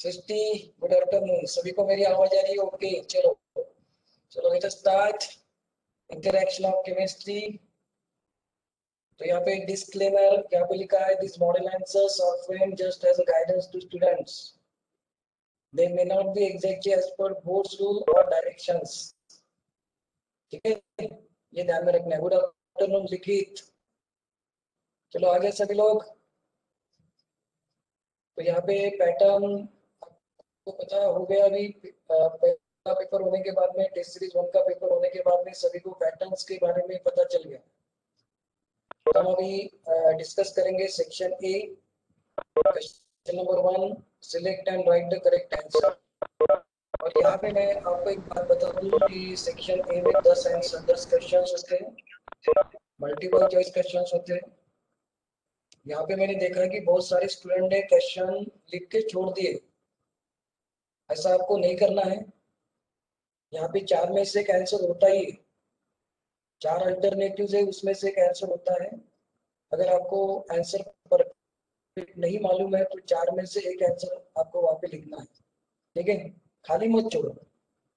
सृष्टि, good afternoon. सभी को मेरी आवाज आ रही है? ओके, चलो चलो let us start interaction of chemistry. तो यहाँ पे डिस्क्लेमर यहाँ पे लिखा है, this model answers are framed just as a guidance to students, they may not be exactly as per boards rule और डायरेक्शंस। ठीक है, ये ध्यान में रखना है। गुड आफ्टरनून लिखित। चलो आगे सभी लोग। तो यहाँ पे पैटर्न आपको पता हो गया। अभी पहला पेपर होने के बाद में, टेस्ट सीरीज 1 का पेपर होने के बाद में सभी को पैटर्न्स के बारे में पता चल गया। तो हम अभी डिस्कस करेंगे section A, question number 1, select and right the correct answer. और यहाँ पे मैं आपको एक बात बता दूं कि सेक्शन ए में 10 आंसर 10 क्वेश्चंस होते हैं, मल्टीपल चॉइस क्वेश्चंस होते हैं। यहाँ पे मैंने देखा है कि बहुत सारे स्टूडेंट ने क्वेश्चन लिख के छोड़ दिए। ऐसा आपको नहीं करना है। यहाँ पे 4 में से एक आंसर होता ही है, 4 अल्टरनेटिव्स है, उसमें से एक आंसर होता है। अगर आपको आंसर परफेक्ट नहीं मालूम है तो 4 में से एक आंसर आपको वहां पे लिखना है। ठीक है, खाली मत छोड़ो।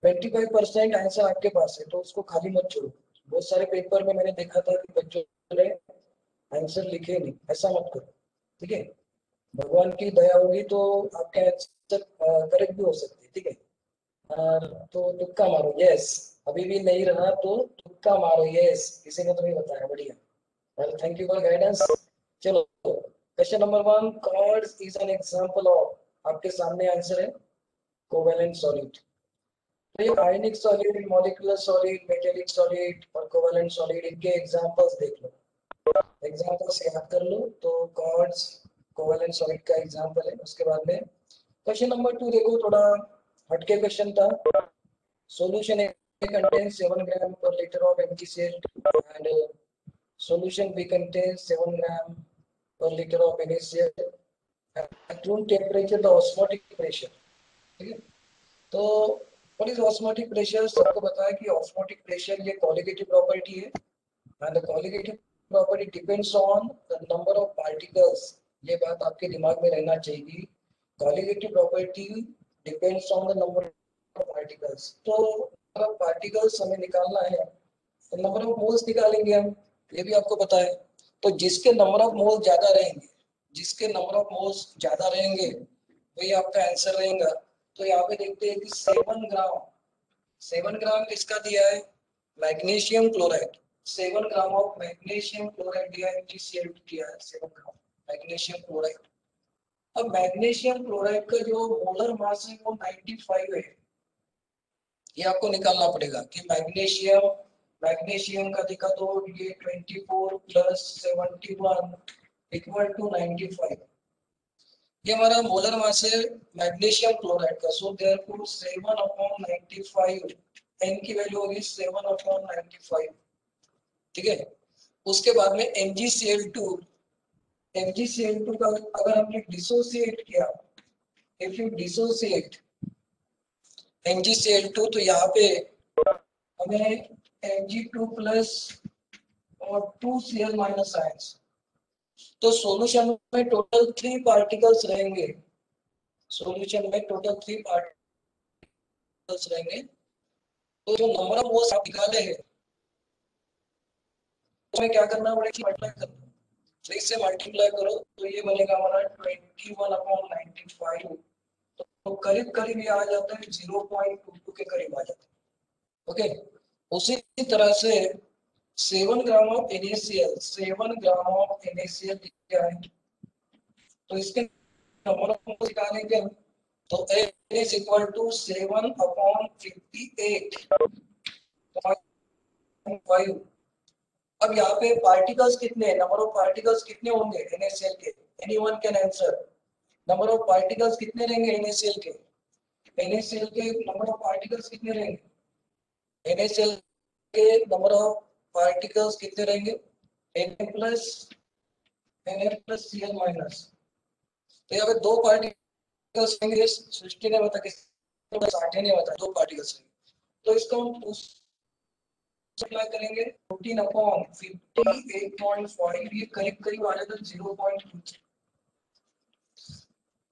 25% आंसर आपके पास है तो उसको खाली मत छोड़ो। बहुत सारे पेपर में मैंने देखा था कि बच्चों ने आंसर लिखे नहीं। ऐसा मत करो। ठीक है, भगवान की दया होगी तो आपके आंसर करेक्ट भी हो सकते हैं। ठीक है, तो तुक्का मारो। यस, अभी भी नहीं रहा तो तुक्का मारो। यस, किसी ने तो नहीं बताया। बढ़िया, well thank you for guidance. चलो question number 1, quartz is an example of, आपके सामने आंसर है कोवेलेंट सॉलिड। तो ये ionic solid, molecular solid, metallic solid और कोवेलेंट सॉलिड, इनके एग्जांपल्स देख लो, एग्जांपल्स याद कर लो। तो कॉर्ड्स कोवेलेंट सॉलिड का एग्जांपल है। उसके बाद में क्वेश्चन नंबर 2 देखो, थोड़ा हटके क्वेश्चन था। Solution A contains 7 gram per liter of MgCl2 and solution B contains 7 gram per liter of NaCl at room temperature, the osmotic pressure। ठीक है, तो what is osmotic pressure? सबको पता है कि osmotic pressure ये qualitative property है and the qualitative property depends on the number of particles। ये बात आपके दिमाग में रहना चाहिए। qualitative property depends on the number particles. तो अगर पार्टिकल्स हमें निकालना है तो नंबर ऑफ मोल्स निकालेंगे हम, ये भी आपको पता है। तो जिसके नंबर ऑफ मोल्स ज्यादा रहेंगे, जिसके नंबर ऑफ मोल्स ज्यादा रहेंगे वही आपका आंसर रहेगा। तो यहाँ पे देखते हैं कि 7 ग्राम किसका दिया है? Magnesium chloride. 7 gram of magnesium chloride दिया है, MgCl2 दिया है 7 ग्राम मैग्नीशियम क्लोराइड। अब मैग्नीशियम क्लोराइड का जो मोलर मास है वो 95 है। ये आपको निकालना पड़ेगा कि मैग्नीशियम का दिखा तो ये 24 प्लस 71 इक्वल टू 95। ये हमारा मोलर मास है मैग्नीशियम क्लोराइड का। सो देयरफॉर 7/95, n की वैल्यू होगी 7/95। ठीक है, उसके बाद में MgCl2 का अगर हमने डिसोसिएट किया, इफ यू डिसोसिएट MgCl2 तो यहाँ पे हमें Mg2 प्लस और 2Cl माइनस आयंस। तो सॉल्यूशन में टोटल 3 पार्टिकल्स रहेंगे। सॉल्यूशन में टोटल 3 पार्टिकल्स रहेंगे। तो जो नंबर ऑफ मोल्स आप निकाले हैं उसमें क्या करना पड़ेगा? मल्टीप्लाई करना। 3 से मल्टीप्लाई करो तो ये बनेगा हमारा 21/95। तो करीब करीब ये आ जाता है 0.22 के करीब आ जाता है। ओके, उसी तरह से 7 gram of NaCl, 7 gram of NaCl क्या है? तो इसके नंबर ऑफ मोल्स निकालेंगे हम। तो N is equal to 7/58 5। अब यहाँ पे पार्टिकल्स कितने हैं? नंबर ऑफ पार्टिकल्स कितने होंगे NaCl के? Anyone can answer. Number of particles कितने रहेंगे NaCl के? NaCl के नंबर ऑफ पार्टिकल्स कितने रहेंगे? NaCl के नंबर ऑफ पार्टिकल्स कितने रहेंगे? Na plus Cl minus. तो यहाँ पे 2 पार्टिकल्स रहेंगे। सृष्टि ने बताया कि 60 ने बताया 2 पार्टिकल्स रहेंगे। तो इसको हम मल्टीप्लाई करेंगे 14/58.5, ये करीब करीब आ जाता है 0.23।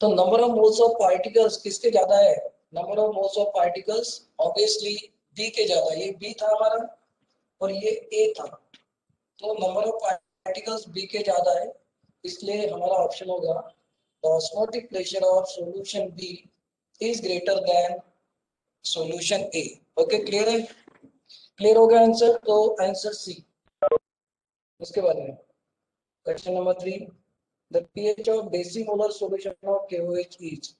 तो number of moles of particles किसके ज्यादा है? Number of moles of particles obviously B के ज्यादा। ये बी था हमारा और ये ए था, तो नंबर ऑफ पार्टिकल्स बी के ज्यादा है, इसलिए हमारा ऑप्शन होगा the osmotic pressure of solution B is greater than solution A. Okay, clear है? क्लियर हो गया आंसर? तो आंसर सी। उसके बाद में question number 3, the pH of decimolar solution of KOH is।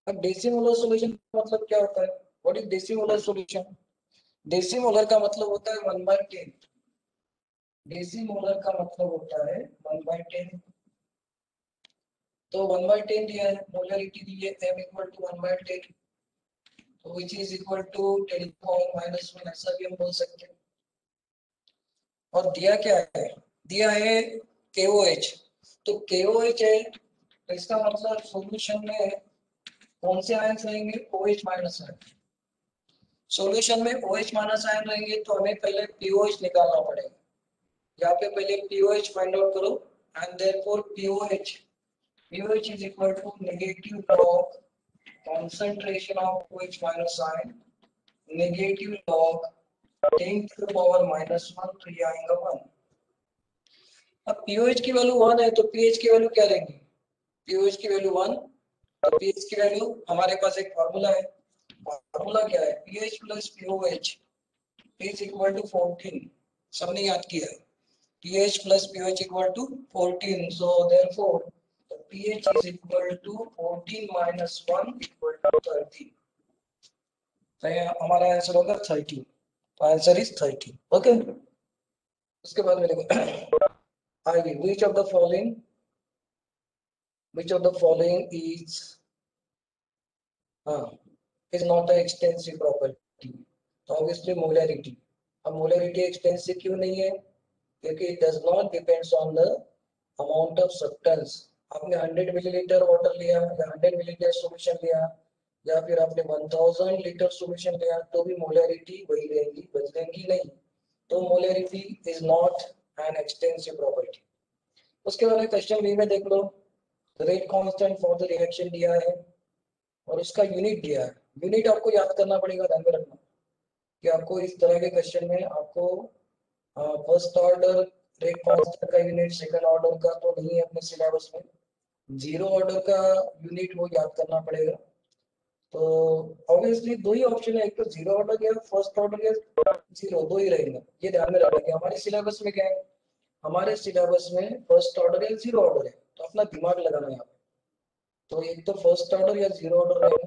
अब डेसीमोलर सॉल्यूशन का मतलब क्या होता है? What is decimolar solution? Decimolar का मतलब होता है 1/10। डेसीमोलर का मतलब होता है 1/10। तो 1/10 दिया है, मोलरिटी दी है m इक्वल टू 1/10, तो which is equal to 10 -1, ऐसा भी हम बोल सकते हैं। और दिया क्या है? दिया है KOH। तो KOH है, तो इसका मतलब सॉल्यूशन में कौन से आयंस रहेंगे? OH minus ion. सॉल्यूशन में OH माइनस आयन रहेंगे, तो हमें पहले POH निकालना पड़ेगा। यहाँ पे पहले POH फाइंड आउट करो, and therefore POH is equal to negative log concentration of OH minus ion, negative log 10 to the power -1, तो ये आएगा 1। अब pOH की वैल्यू 1 है, तो pH की वैल्यू क्या रहेंगी? pOH की वैल्यू 1, तो pH की वैल्यू हमारे पास एक फार्मूला है। फार्मूला क्या है? pH plus pOH is equal to 14। सबने याद किया है, pH plus pOH equal to 14, so therefore the pH is equal to 14 minus 1 equal to 30। तो हमारा आंसर होगा 30। तो आंसर इज 30। ओके, उसके बाद में देखो आगे, which of the following is is not an extensive property? तो obviously molarity। अब molarity extensive क्यों नहीं है? क्योंकि it does not depends on the amount of substance। आपने 100 मिलीलीटर वाटर लिया या 100 मिलीलीटर सॉल्यूशन लिया या फिर आपने 1000 लीटर सॉल्यूशन लिया, तो भी मोलरिटी वही रहेगी, बदलेंगी नहीं। तो molarity is not an extensive property. उसके बाद क्वेश्चन बी में देख लो, rate constant for the reaction दिया है और उसका यूनिट दिया है। यूनिट आपको याद करना पड़ेगा, ध्यान में रखना कि आपको इस तरह के क्वेश्चन में आपको फर्स्ट ऑर्डर रेट कांस्टेंट का यूनिट, सेकंड ऑर्डर का तो नहीं है अपने सिलेबस में, जीरो ऑर्डर का यूनिट वो याद करना पड़ेगा। तो ऑब्वियसली दो ही ऑप्शन है, एक तो जीरो ऑर्डर या फर्स्ट ऑर्डर या जीरो, दो ही रहेगा। ये ध्यान में रखना कि हमारे सिलेबस में क्या है, हमारे सिलेबस में फर्स्ट ऑर्डर या जीरो ऑर्डर है, तो अपना दिमाग लगाना है यहाँ पे। तो एक तो फर्स्ट ऑर्डर या जीरो ऑर्डर रहेगा,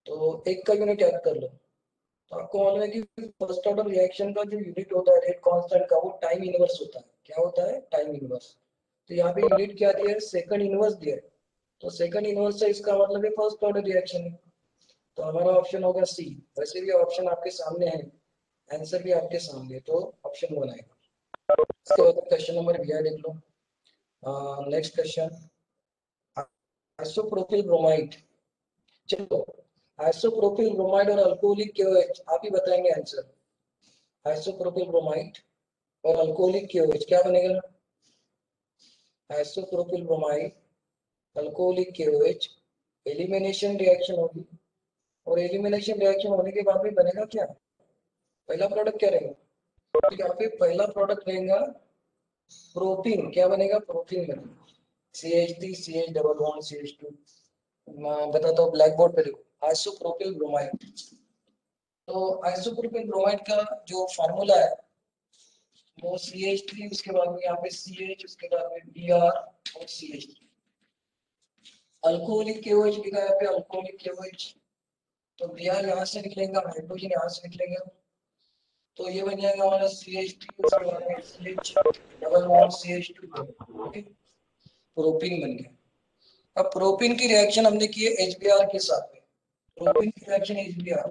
तो एक का यूनिट याद कर लो। तो आपको मालूम है कि फर्स्ट ऑर्डर रिएक्शन का जो यूनिट होता है रेट कांस्टेंट का, वो टाइम इनवर्स होता है। क्या होता है? Time inverse. तो यहाँ पे यूनिट क्या दिया है? सेकंड इनवर्स दिया है। तो सेकंड इनवर्स से इसका मतलब है फर्स्ट ऑर्डर रिएक्शन है, तो हमारा ऑप्शन होगा सी। वैसे भी ऑप्शन आपके सामने है, आंसर भी आपके सामने है, तो ऑप्शन 1 आएगा। इसके बाद क्वेश्चन नंबर बी देख लो। Next question, isopropyl bromide. चलो, आइसोप्रोपिल ब्रोमाइड और अल्कोहलिक KOH आप ही बताएंगे आंसर। आइसोप्रोपिल ब्रोमाइड और अल्कोहलिक KOH क्या बनेगा? Isopropyl bromide, alcoholic KOH, elimination reaction होगी, और एलिमिनेशन रिएक्शन होने के बाद भी बनेगा क्या? पहला प्रोडक्ट क्या रहेगा? तो यहाँ पे पहला प्रोडक्ट रहेगा प्रोपीन। क्या बनेगा? प्रोपीन बनेगा। CH3 CH double bond CH2। मैं बताता हूँ, ब्लैक बोर्ड पे लिखो, आइसोप्रोपिल ब्रोमाइड। तो आइसोप्रोपिल ब्रोमाइड का जो फार्मूला है वो CH3, उसके बाद में यहाँ पे CH, उसके बाद में Br और CH3। अल्कोहलिक KOH लिखा है यहाँ पे, अल्कोहलिक KOH। तो Br यहाँ से निकलेगा, हाइड्रोजन यहाँ से निकलेगा, तो ये बन जाएगा हमारा CH3, उसके बाद में CH double bond CH2। Okay, propene बन गया। अब प्रोपीन की रिएक्शन हमने की है HBr के साथ में, प्रोपीन की रिएक्शन HBr।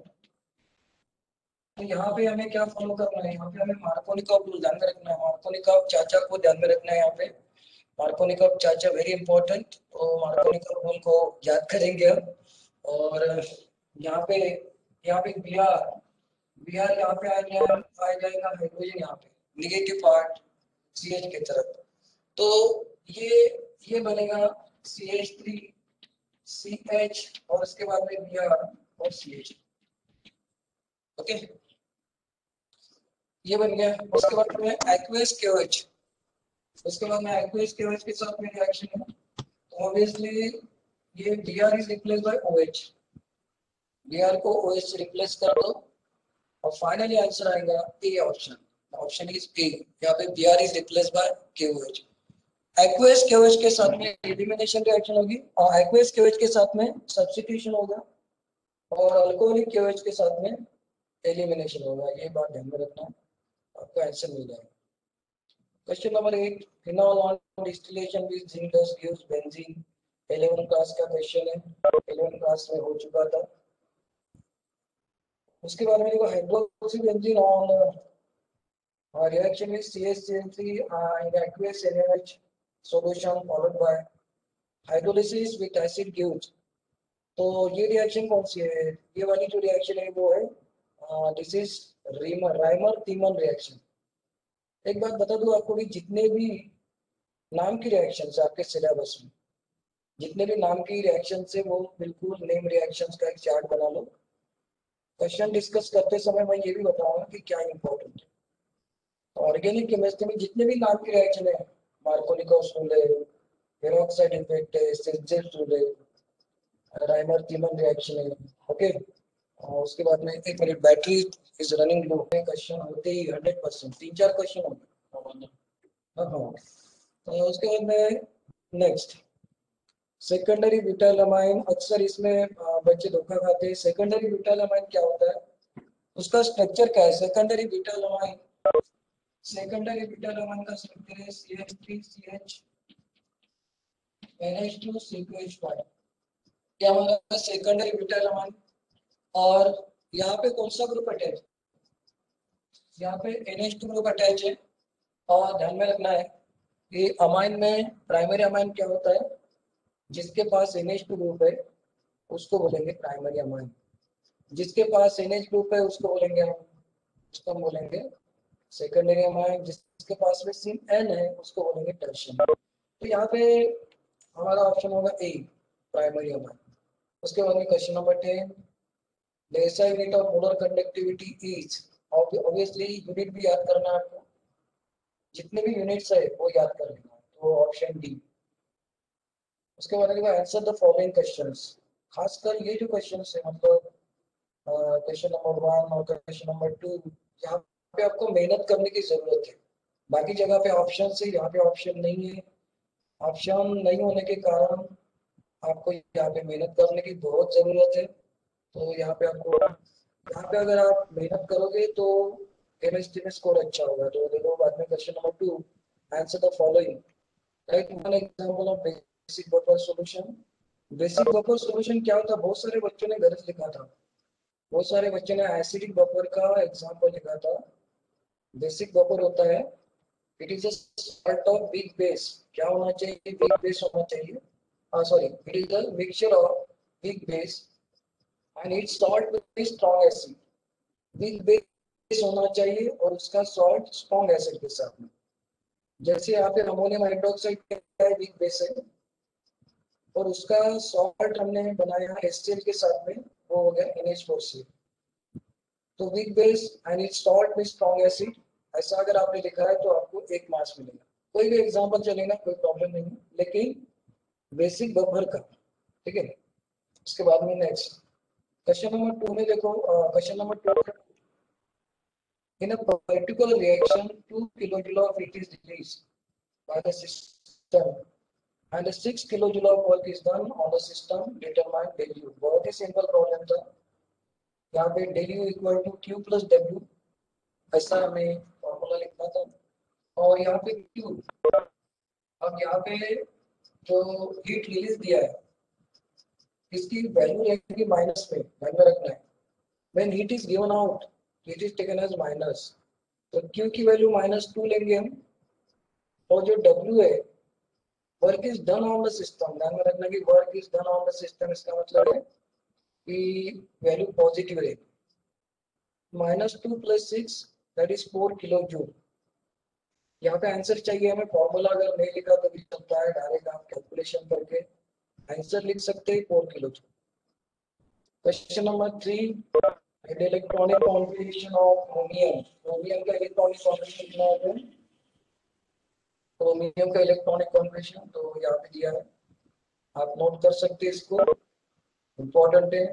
तो यहाँ पे हमें क्या फॉलो करना है? यहाँ पे हमें मार्कोनिकॉव रूल ध्यान में रखना है, मार्कोनिकॉव चाचा को ध्यान में रखना है। यहाँ पे मार्कोनिकॉव चाचा वेरी इंपॉर्टेंट, तो मार्कोनिकॉव रूल को याद करेंगे हम। और यहाँ पे Br यहाँ पे आ जाएगा हाइड्रोजन यहाँ पे, निगेटिव पार्ट CH की तरफ। तो ये बनेगा CH3 CH और उसके बाद में Br और CH। ओके, ये बन गया। उसके बाद में एक्वेस KOH, उसके बाद में एक्वेस KOH के साथ में रिएक्शन है, तो ऑब्वियसली ये Br is replace by OH, Br को OH से रिप्लेस कर दो और फाइनली आंसर आएगा A option. Option is a, यहाँ पे Br is replace by KOH। Aqueous KOH के साथ में एलिमिनेशन रिएक्शन होगी और एक्वेस KOH के साथ में सब्स्टिट्यूशन होगा और अल्कोहलिक KOH के साथ में एलिमिनेशन होगा। ये बात ध्यान में रखना, आपको आंसर मिल जाएगा। Question number 8, phenol on distillation with zinc dust gives benzene. 11 class का क्वेश्चन है, 11 क्लास में हो चुका था। उसके बाद में देखो hydroxy benzene on reaction with CH3 in aqueous NaOH solution followed by hydrolysis with acid gives। तो ये रिएक्शन कौन सी है? ये वाली जो रिएक्शन है वो है दिस इज राइमर थीमन रिएक्शन। एक बात बता दूं आपको कि जितने भी नाम की रिएक्शन है आपके सिलेबस में, जितने भी नाम की रिएक्शन है वो बिल्कुल नेम रिएक्शंस का एक चार्ट बना लो। क्वेश्चन डिस्कस करते समय मैं ये भी बताऊंगा कि क्या इंपॉर्टेंट है। ऑर्गेनिक केमिस्ट्री में जितने भी नाम की रिएक्शन है, मार्कोनिकोव रूल है, पेरोक्साइड इफेक्ट है, सेंजेस रूल है, राइमर थीमन रिएक्शन है। ओके, और उसके बाद में एक minute, battery is running low. Question होते ही 100%, 3-4 क्वेश्चन होंगे। हाँ, तो उसके बाद में नेक्स्ट सेकेंडरी ब्यूटाइल अमाइन। अक्सर इसमें बच्चे धोखा खाते हैं। सेकेंडरी ब्यूटाइल अमाइन क्या होता है, उसका स्ट्रक्चर क्या है? Secondary butyl amine, secondary butyl amine का स्ट्रक्चर है CH3CH NH2 COH5। क्या हमारा सेकेंडरी ब्यूटाइल अमाइन, और यहाँ पे कौन सा ग्रुप अटैच? यहाँ पे NH2 ग्रुप अटैच है। और ध्यान में रखना है कि अमाइन में प्राइमरी अमाइन क्या होता है, जिसके पास NH2 ग्रुप है उसको बोलेंगे प्राइमरी अमाइन, जिसके पास NH ग्रुप है उसको बोलेंगे सेकेंडरी अमाइन, जिसके पास में सिम N है उसको बोलेंगे टर्शियरी। तो यहाँ पे हमारा ऑप्शन होगा ए, प्राइमरी अमाइन। उसके बाद में question number 10, the SI unit of molar conductivity is, obviously unit भी याद करना है आपको, जितने भी यूनिट्स है वो याद कर लेना, तो ऑप्शन डी। उसके बाद में आंसर द फॉलोइंग क्वेश्चंस। खासकर ये जो क्वेश्चंस है, मतलब क्वेश्चन नंबर 1 और क्वेश्चन नंबर 2, यहाँ पे आपको मेहनत करने की जरूरत है। बाकी जगह पे ऑप्शन से, यहाँ पे ऑप्शन नहीं है। ऑप्शन नहीं होने के कारण आपको यहाँ पे मेहनत करने की बहुत जरूरत है। तो यहाँ पे आपको, यहाँ पे अगर आप मेहनत करोगे तो केमिस्ट्री में स्कोर अच्छा होगा। तो देखो बाद में question number 2, answer the following, right one example of basic buffer solution. Basic buffer solution क्या होता है? बहुत सारे बच्चों ने गलत लिखा था, बहुत सारे बच्चों ने एसिडिक बफर का एग्जांपल लिखा था। बेसिक बफर होता है, it is a salt of weak base. क्या होना चाहिए? वीक बेस होना चाहिए। Sorry, it is a mixture of weak base and it's salt with strong acid. Weak base होना चाहिए और उसका सॉल्ट स्ट्रांग एसिड के साथ में। जैसे यहाँ पे अमोनियम हाइड्रोक्साइड का वीक बेस है और उसका सॉल्ट हमने बनाया HCl के साथ में, वो हो गया NH4C। तो weak base and it's salt with strong acid, ऐसा अगर आपने लिखा है तो आपको 1 मार्क्स मिलेगा। कोई भी एग्जांपल चलेगा, कोई प्रॉब्लम नहीं है, लेकिन बेसिक बफर का, ठीक है। उसके बाद में नेक्स्ट क्वेश्चन नंबर 2 में देखो, question number 2, in a particular reaction 2 kJ of heat is released by the system and 6 kJ of work is done on the system, determine del U। बहुत ही simple problem था। यहाँ पे del U equal to Q plus W, ऐसा हमें formula लिखना था। और यहाँ पे Q, अब यहाँ पे जो हीट रिलीज दिया है इसकी वैल्यू रहेगी माइनस में, ध्यान में रखना है। When heat is given out, heat is taken as minus, तो Q की वैल्यू -2 लेंगे हम, और जो W है, work is done on the system, ध्यान में रखना कि work is done on the system, इसका मतलब है कि वैल्यू पॉजिटिव है। -2 + 6 दैट इज 4 किलो जूल। यहाँ पे आंसर चाहिए हमें, फॉर्मूला अगर नहीं लिखा तो भी चलता है, डायरेक्ट आप कैलकुलेशन करके आंसर लिख सकते हैं 4 kilo. Question number 3, electronic configuration of chromium. Chromium का इलेक्ट्रॉनिक कॉन्फ़िगरेशन कितना होता है? क्रोमियम का इलेक्ट्रॉनिक कॉन्फ़िगरेशन तो यहाँ पे दिया है, आप नोट कर सकते हैं इसको, इंपॉर्टेंट है।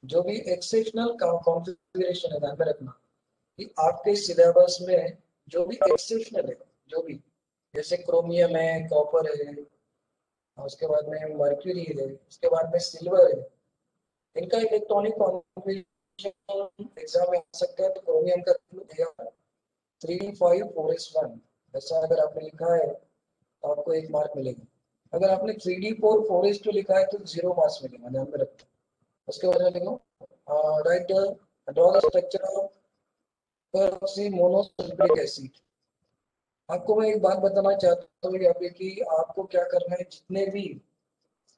जो भी एक्सेप्शनल कॉन्फ़िगरेशन है ध्यान में रखना कि आपके सिलेबस में जो भी एक्सेप्शनल है, जो भी जैसे क्रोमियम है, कॉपर है, उसके बाद में मर्क्यूरी है, उसके बाद में सिल्वर है, इनका इलेक्ट्रॉनिक कॉन्फ़िगरेशन एग्जाम में आ सकता है। तो क्रोमियम का 3D5 4S1 ऐसा अगर आपने लिखा है तो आपको 1 मार्क मिलेगा। अगर आपने 3D4 4S2 लिखा है तो 0 मार्क्स मिलेगा, ध्यान में रखना। उसके बाद में लिखो right draw the structure of monosulphuric acid. आपको मैं एक बात बताना चाहता हूँ यहाँ पे कि आपको क्या करना है, जितने भी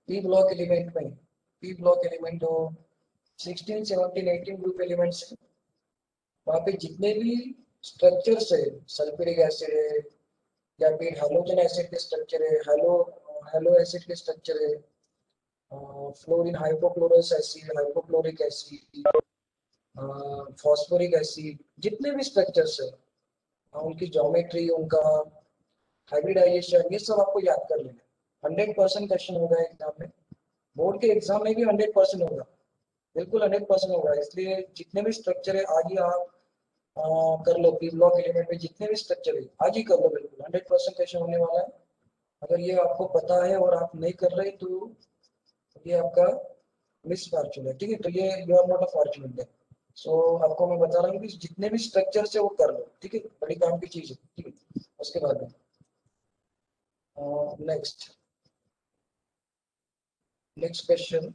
पी ब्लॉक एलिमेंट में, पी ब्लॉक एलिमेंट हो 16, 17, 18 ग्रुप एलिमेंट्स है, वहाँ पे जितने भी स्ट्रक्चर्स है, सल्फ्यूरिक एसिड है या फिर हैलोजन एसिड के स्ट्रक्चर है, हैलो एसिड के स्ट्रक्चर है, fluorine hypochlorous acid, hypochloric acid, phosphoric acid, जितने भी स्ट्रक्चर्स है उनकी ज्योमेट्री, उनका हाइब्रिडाइजेशन, ये सब आपको याद कर लेना। 100% क्वेश्चन होगा एग्जाम में, बोर्ड के एग्जाम में भी 100% होगा, बिल्कुल 100% होगा। इसलिए जितने भी स्ट्रक्चर है आज ही आप कर लो, पी ब्लॉक एलिमेंट में जितने भी स्ट्रक्चर है आज ही कर लो, बिल्कुल 100% क्वेश्चन होने वाला है। अगर ये आपको पता है और आप नहीं कर रहे तो ये आपका मिस फॉर्चून है, ठीक है। तो ये you are not a fortunate. So आपको मैं बता रहा हूँ कि जितने भी स्ट्रक्चर से वो कर लो, ठीक है, बड़ी काम की चीज है, ठीक है। उसके बाद में next question,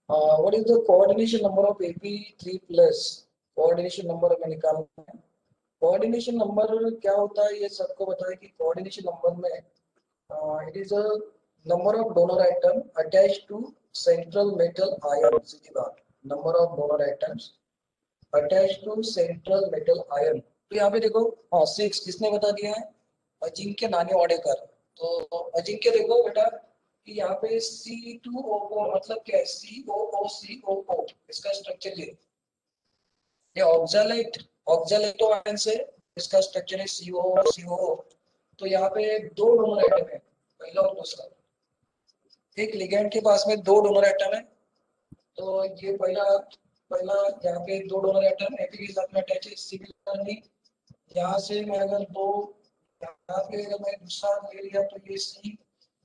what is the coordination number of AP3 plus? Coordination number हमें निकालना है। कोऑर्डिनेशन नंबर क्या होता है ये सबको पता है कि कोऑर्डिनेशन नंबर में it is a number of donor atom attached to central metal ion. सीधी बात, number of donor atoms attached to central metal ion. तो यहाँ पे देखो 6 किसने बता दिया है? अजिंक्य नानेवाडेकर। तो अजिंक्य देखो बेटा कि यहाँ पे C2O4 मतलब क्या है? COO इसका स्ट्रक्चर ये ऑक्सैलेटो आयन से इसका स्ट्रक्चर है COO। तो यहाँ पे 2 डोनर आइटम है, पहला और दूसरा। एक लिगेंड के पास में 2 डोनर आइटम है, तो ये पहला यहाँ पे 2 डोनर आइटम एपी के साथ में अटैच है। सिमिलरली यहाँ से मैं अगर यहाँ पे अगर मैं दूसरा ले लिया तो ये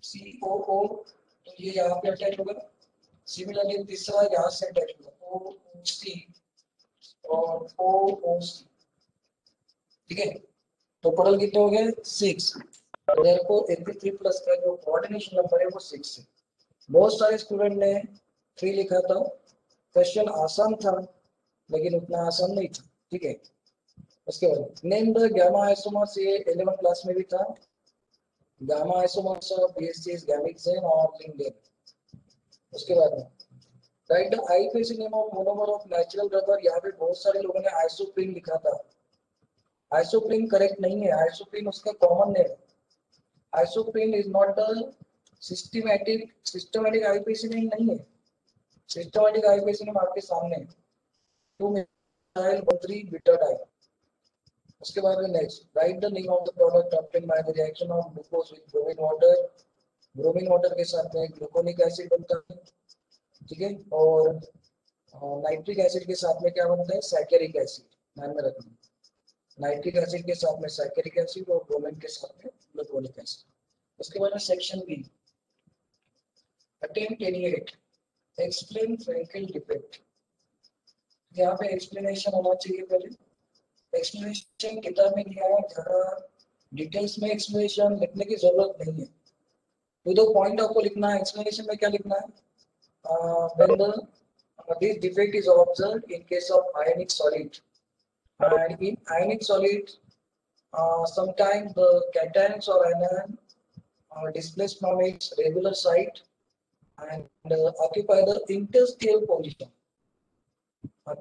COO, तो ये यहाँ पे अटैच होगा। सिमिलरली तीसरा यहाँ से अटैच होगा OC और OOC, ठीक है। तो टोटल कितने हो गए? 6। को AP3 प्लस का जो कोऑर्डिनेशन नंबर है वो 6 है। बहुत सारे स्टूडेंट ने 3 लिखा था, क्वेश्चन आसान था लेकिन उतना आसान नहीं था, ठीक है। उसके बाद नेम द गामा आइसोमर्स, ये 11 क्लास में भी था। गामा आइसोमर्स ऑफ BH6 गैमेक्सेन और लिंकेन। उसके बाद में right the IPC name of monomer of natural rubber. यहाँ पे बहुत सारे लोगों ने आइसोप्रीन लिखा था, आइसोप्रीन करेक्ट नहीं है, आइसोप्रीन उसका कॉमन नेम है। Isoprene is not the systematic IPC name नहीं है। सिस्टमैटिक आईपीसी नेम आपके सामने है, 2-methyl-1,3 butadiene। उसके बाद में next right the name of the product obtain by the reaction of glucose with bromine water. Bromine water के साथ में ग्लूकोनिक एसिड बनता है, ठीक है। और नाइट्रिक एसिड के साथ में क्या बनता है? सैकेरिक एसिड, ध्यान में रखना। नाइट्रिक एसिड के साथ में सैकेरिक एसिड और ब्रोमीन के साथ में ग्लूकोनिक एसिड। उसके बाद में section B, attempt 88, explain Frenkel defect. यहाँ पे एक्सप्लेनेशन होना चाहिए पहले। एक्सप्लेनेशन किताब में दिया है, ज़्यादा डिटेल्स में एक्सप्लेनेशन लिखने की जरूरत नहीं है, टू द पॉइंट आपको लिखना है। एक्सप्लेनेशन में क्या लिखना है? when the this defect is observed in case of ionic solid, and in ionic solid sometimes the cations or anion displaced from its regular site and occupy the interstitial position,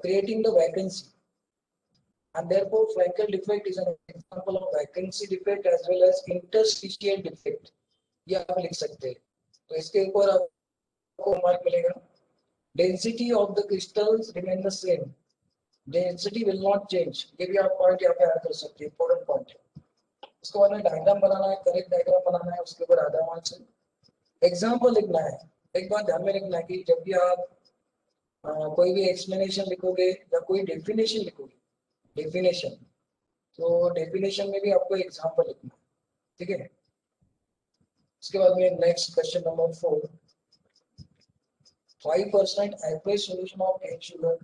creating the vacancy. and therefore Frankel defect is an example of vacancy defect as well as interstitial defect. ये आप लिख सकते हैं. तो इसके ऊपर आपको mark मिलेगा. Density of the crystals remain the same. Density will not change. ये भी आप पॉइंट यहाँ पे ऐड कर सकते हैं. इंपॉर्टेंट पॉइंट है. उसके बाद में डायग्राम बनाना है, करेक्ट डायग्राम बनाना है, उसके ऊपर आधा मार्क्स है. एग्जाम्पल लिखना है. एक बात ध्यान में रखना है कि जब भी आप कोई भी एक्सप्लेनेशन लिखोगे या कोई डेफिनेशन लिखोगे, डेफिनेशन, तो डेफिनेशन में भी आपको एग्जाम्पल लिखना है. ठीक है. उसके बाद में next question number 4. 5% aqueous solution of cane sugar,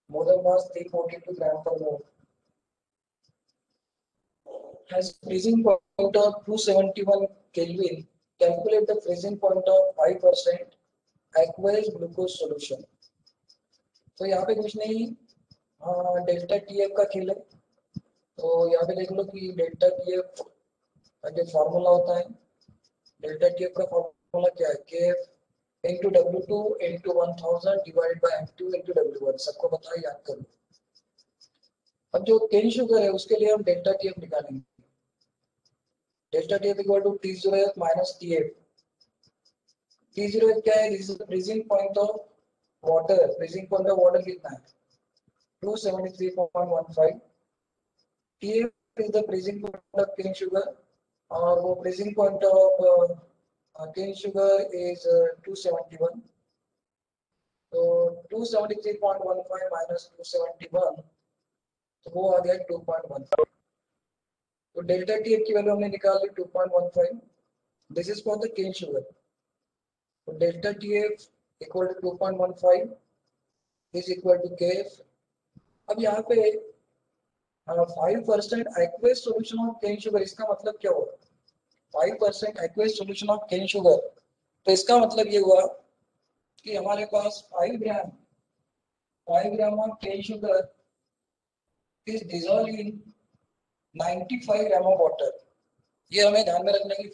molar mass 342 gram per mole, has freezing point of 271 Kelvin. Calculate the freezing point of 5% aqueous glucose solution. तो यहाँ पे कुछ नहीं, डेल्टा टीएफ का खेल है. तो यहाँ पे देख लो कि डेल्टा टीएफ का जो फॉर्मूला होता है, डेल्टा टीएफ का फॉर्मूला क्या है, KF into W2 into 1000 divided by M2 into W1. सबको पता है, याद करो. अब जो केन शुगर है उसके लिए हम डेल्टा टीएफ निकालेंगे. Delta TF equal to T0F minus TF. T0F क्या है, this is the freezing point of water. Freezing point of water कितना है, 273.15. TF is the freezing point of cane sugar, और वो freezing point of cane sugar is 271. तो 273.15 minus 271, तो वो आ गया 2.15. तो डेल्टा टीएफ की वैल्यू हमने निकाल ली 2.15. This is for the cane sugar. तो delta TF equal to 2.15 is equal to KF. अब यहाँ पे 5% aqueous solution of cane sugar, इसका मतलब क्या हुआ, 5% aqueous solution of cane sugar. तो इसका मतलब ये हुआ कि हमारे पास 5 ग्राम of cane sugar is dissolved in 95 gram of water. ये हमें ध्यान में रखना है कि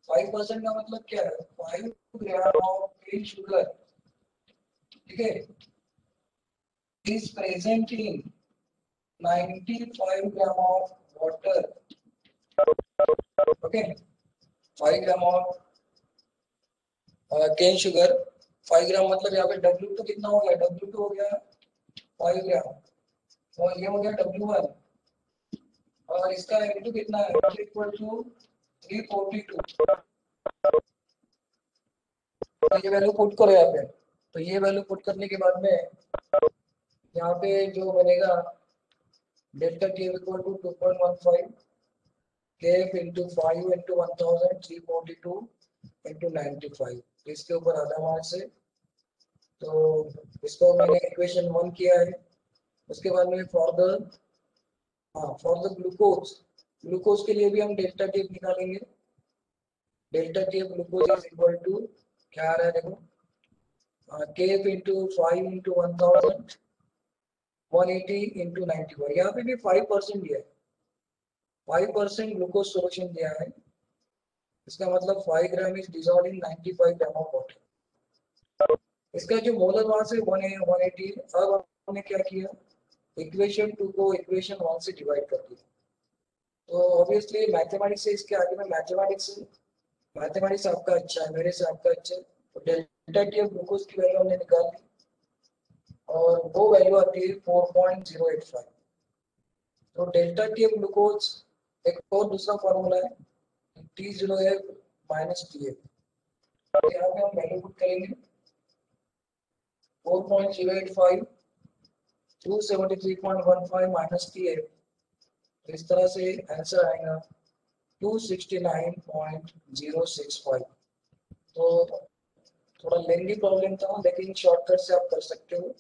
5% का मतलब क्या है, 5 ग्राम of cane sugar, ठीक है, is present in 95 gram of water. Okay. 5 gram of cane sugar, 5 gram मतलब यहाँ पे W2 कितना हो गया, W2 हो गया 5 ग्राम, और ये हो गया W1, और इसका M2 कितना है, इक्वल टू 342. तो ये वैल्यू पुट करो यहाँ पे. तो ये वैल्यू पुट करने के बाद में यहाँ पे जो बनेगा, delta T equal to 2.15 KF into 5 into 1000 342 into 95. इसके ऊपर आधा मार्क्स है. तो इसको मैंने इक्वेशन 1 किया है. उसके बाद में फॉर द ग्लूकोज के लिए भी हम डेल्टा टीएफ निकालेंगे. Delta TF glucose is equal to क्या आ रहा है देखो, KF into 5 into 1000 180 into 91. यहाँ पे भी 5% दिया है, 5% ग्लूकोज सोल्यूशन दिया है. इसका मतलब 5 gram is dissolve in 95 gram of water. इसका जो मोलर मास है 180. अब हमने क्या किया, इक्वेशन 2 को इक्वेशन 1 से डिवाइड कर दिया. तो ऑब्वियसली मैथमेटिक्स से इसके आगे में मैथमेटिक्स आपका अच्छा है, मेरे से आपका अच्छा है. तो डेल्टा टी ऑफ ग्लूकोज की वैल्यू हमने निकाल ली, और वो वैल्यू आती है 4.085. तो डेल्टा टी ऑफ ग्लूकोज एक और दूसरा फॉर्मूला है T0F माइनस TF. यहाँ पे हम वैल्यू पुट करेंगे 4.085 273.15 माइनस TF. तो इस तरह से आंसर आएगा 269.065. तो थोड़ा लेंदी प्रॉब्लम था, लेकिन शॉर्टकट से आप कर सकते हो.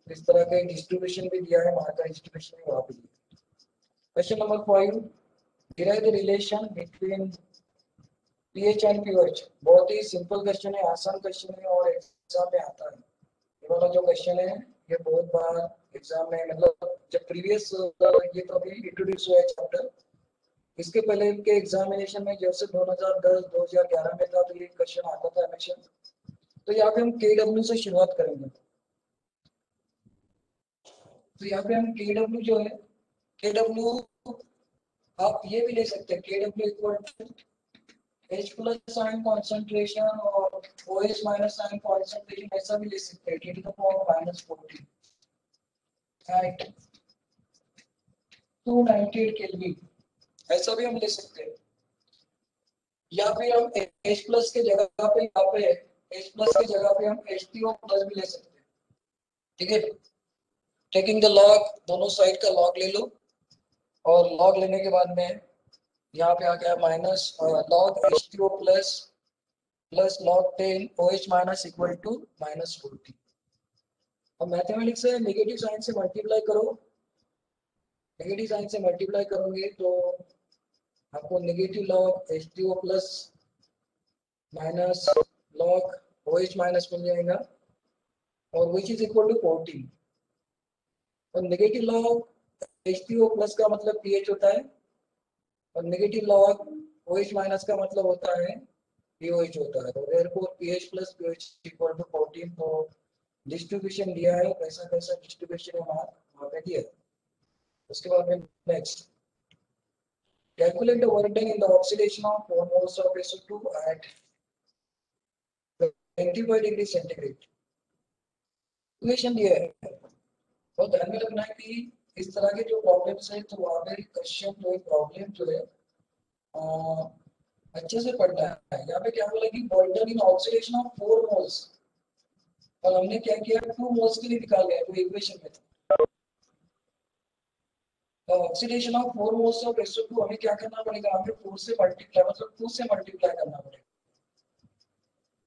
इस तरह का डिस्ट्रीब्यूशन भी दिया है, मार्क का डिस्ट्रीब्यूशन भी वहाँ पे दिया. Question number 5, derive the relation between pH and pH. बहुत ही सिंपल क्वेश्चन है, आसान क्वेश्चन है, और एग्जाम में आता है. ये वाला जो क्वेश्चन है ये बहुत बार एग्जाम में, मतलब जब प्रीवियस ये तो अभी इंट्रोड्यूस हुआ है चैप्टर, इसके पहले के एग्जामिनेशन में जैसे 2010 2011 में था, तो ये क्वेश्चन आता था हमेशा. तो यहाँ पे हम KW से शुरुआत करेंगे. तो यहाँ पे हम KW जो है, KW आप ये भी ले सकते हैं, KW equal to H plus sign concentration और OH माइनस साइन कॉन्सेंट्रेशन, ऐसा भी ले सकते हैं, 10 to the power minus 14 at 298 kelvin, ऐसा भी हम ले सकते हैं। या फिर हम H प्लस के जगह पे यहाँ पे H प्लस की जगह पे हम H2O प्लस भी ले सकते हैं, ठीक है। टेकिंग द लॉग, दोनों साइड का लॉग ले लो, और लॉग लेने के बाद में यहाँ पे आ गया minus log H2O plus plus log 10 OH minus equal to minus 40। अब मैथमेटिक्स से नेगेटिव साइन से मल्टीप्लाई करो, नेगेटिव साइन से मल्टीप्लाई करोगे तो आपको negative log H2O plus minus log OH minus मिल जाएगा, और विच इज इक्वल टू 40। और नेगेटिव लॉग H2O प्लस का मतलब pH होता है, और नेगेटिव लॉग OH माइनस का मतलब होता है pOH होता है। तो therefore pH plus pH equal to 14। तो डिस्ट्रीब्यूशन दिया है, कैसा कैसा डिस्ट्रीब्यूशन है वहाँ पे दिया है। उसके बाद में next, calculate the work done in the oxidation of 4 moles of SO2 at 25 degree centigrade. Equation दिया है, और ध्यान में रखना है कि इस तरह के जो प्रॉब्लम्स है तो वहाँ पे क्वेश्चन जो है, प्रॉब्लम जो है अच्छे से पढ़ना है। यहाँ पे क्या बोला कि work done in oxidation of 4 moles, और हमने क्या किया 2 मोल्स के लिए निकाल लिया, तो इक्वेशन में तो oxidation of 4 moles of SO2 हमें क्या करना पड़ेगा, हमें 4 से मल्टीप्लाई, मतलब 2 से मल्टीप्लाई करना पड़ेगा।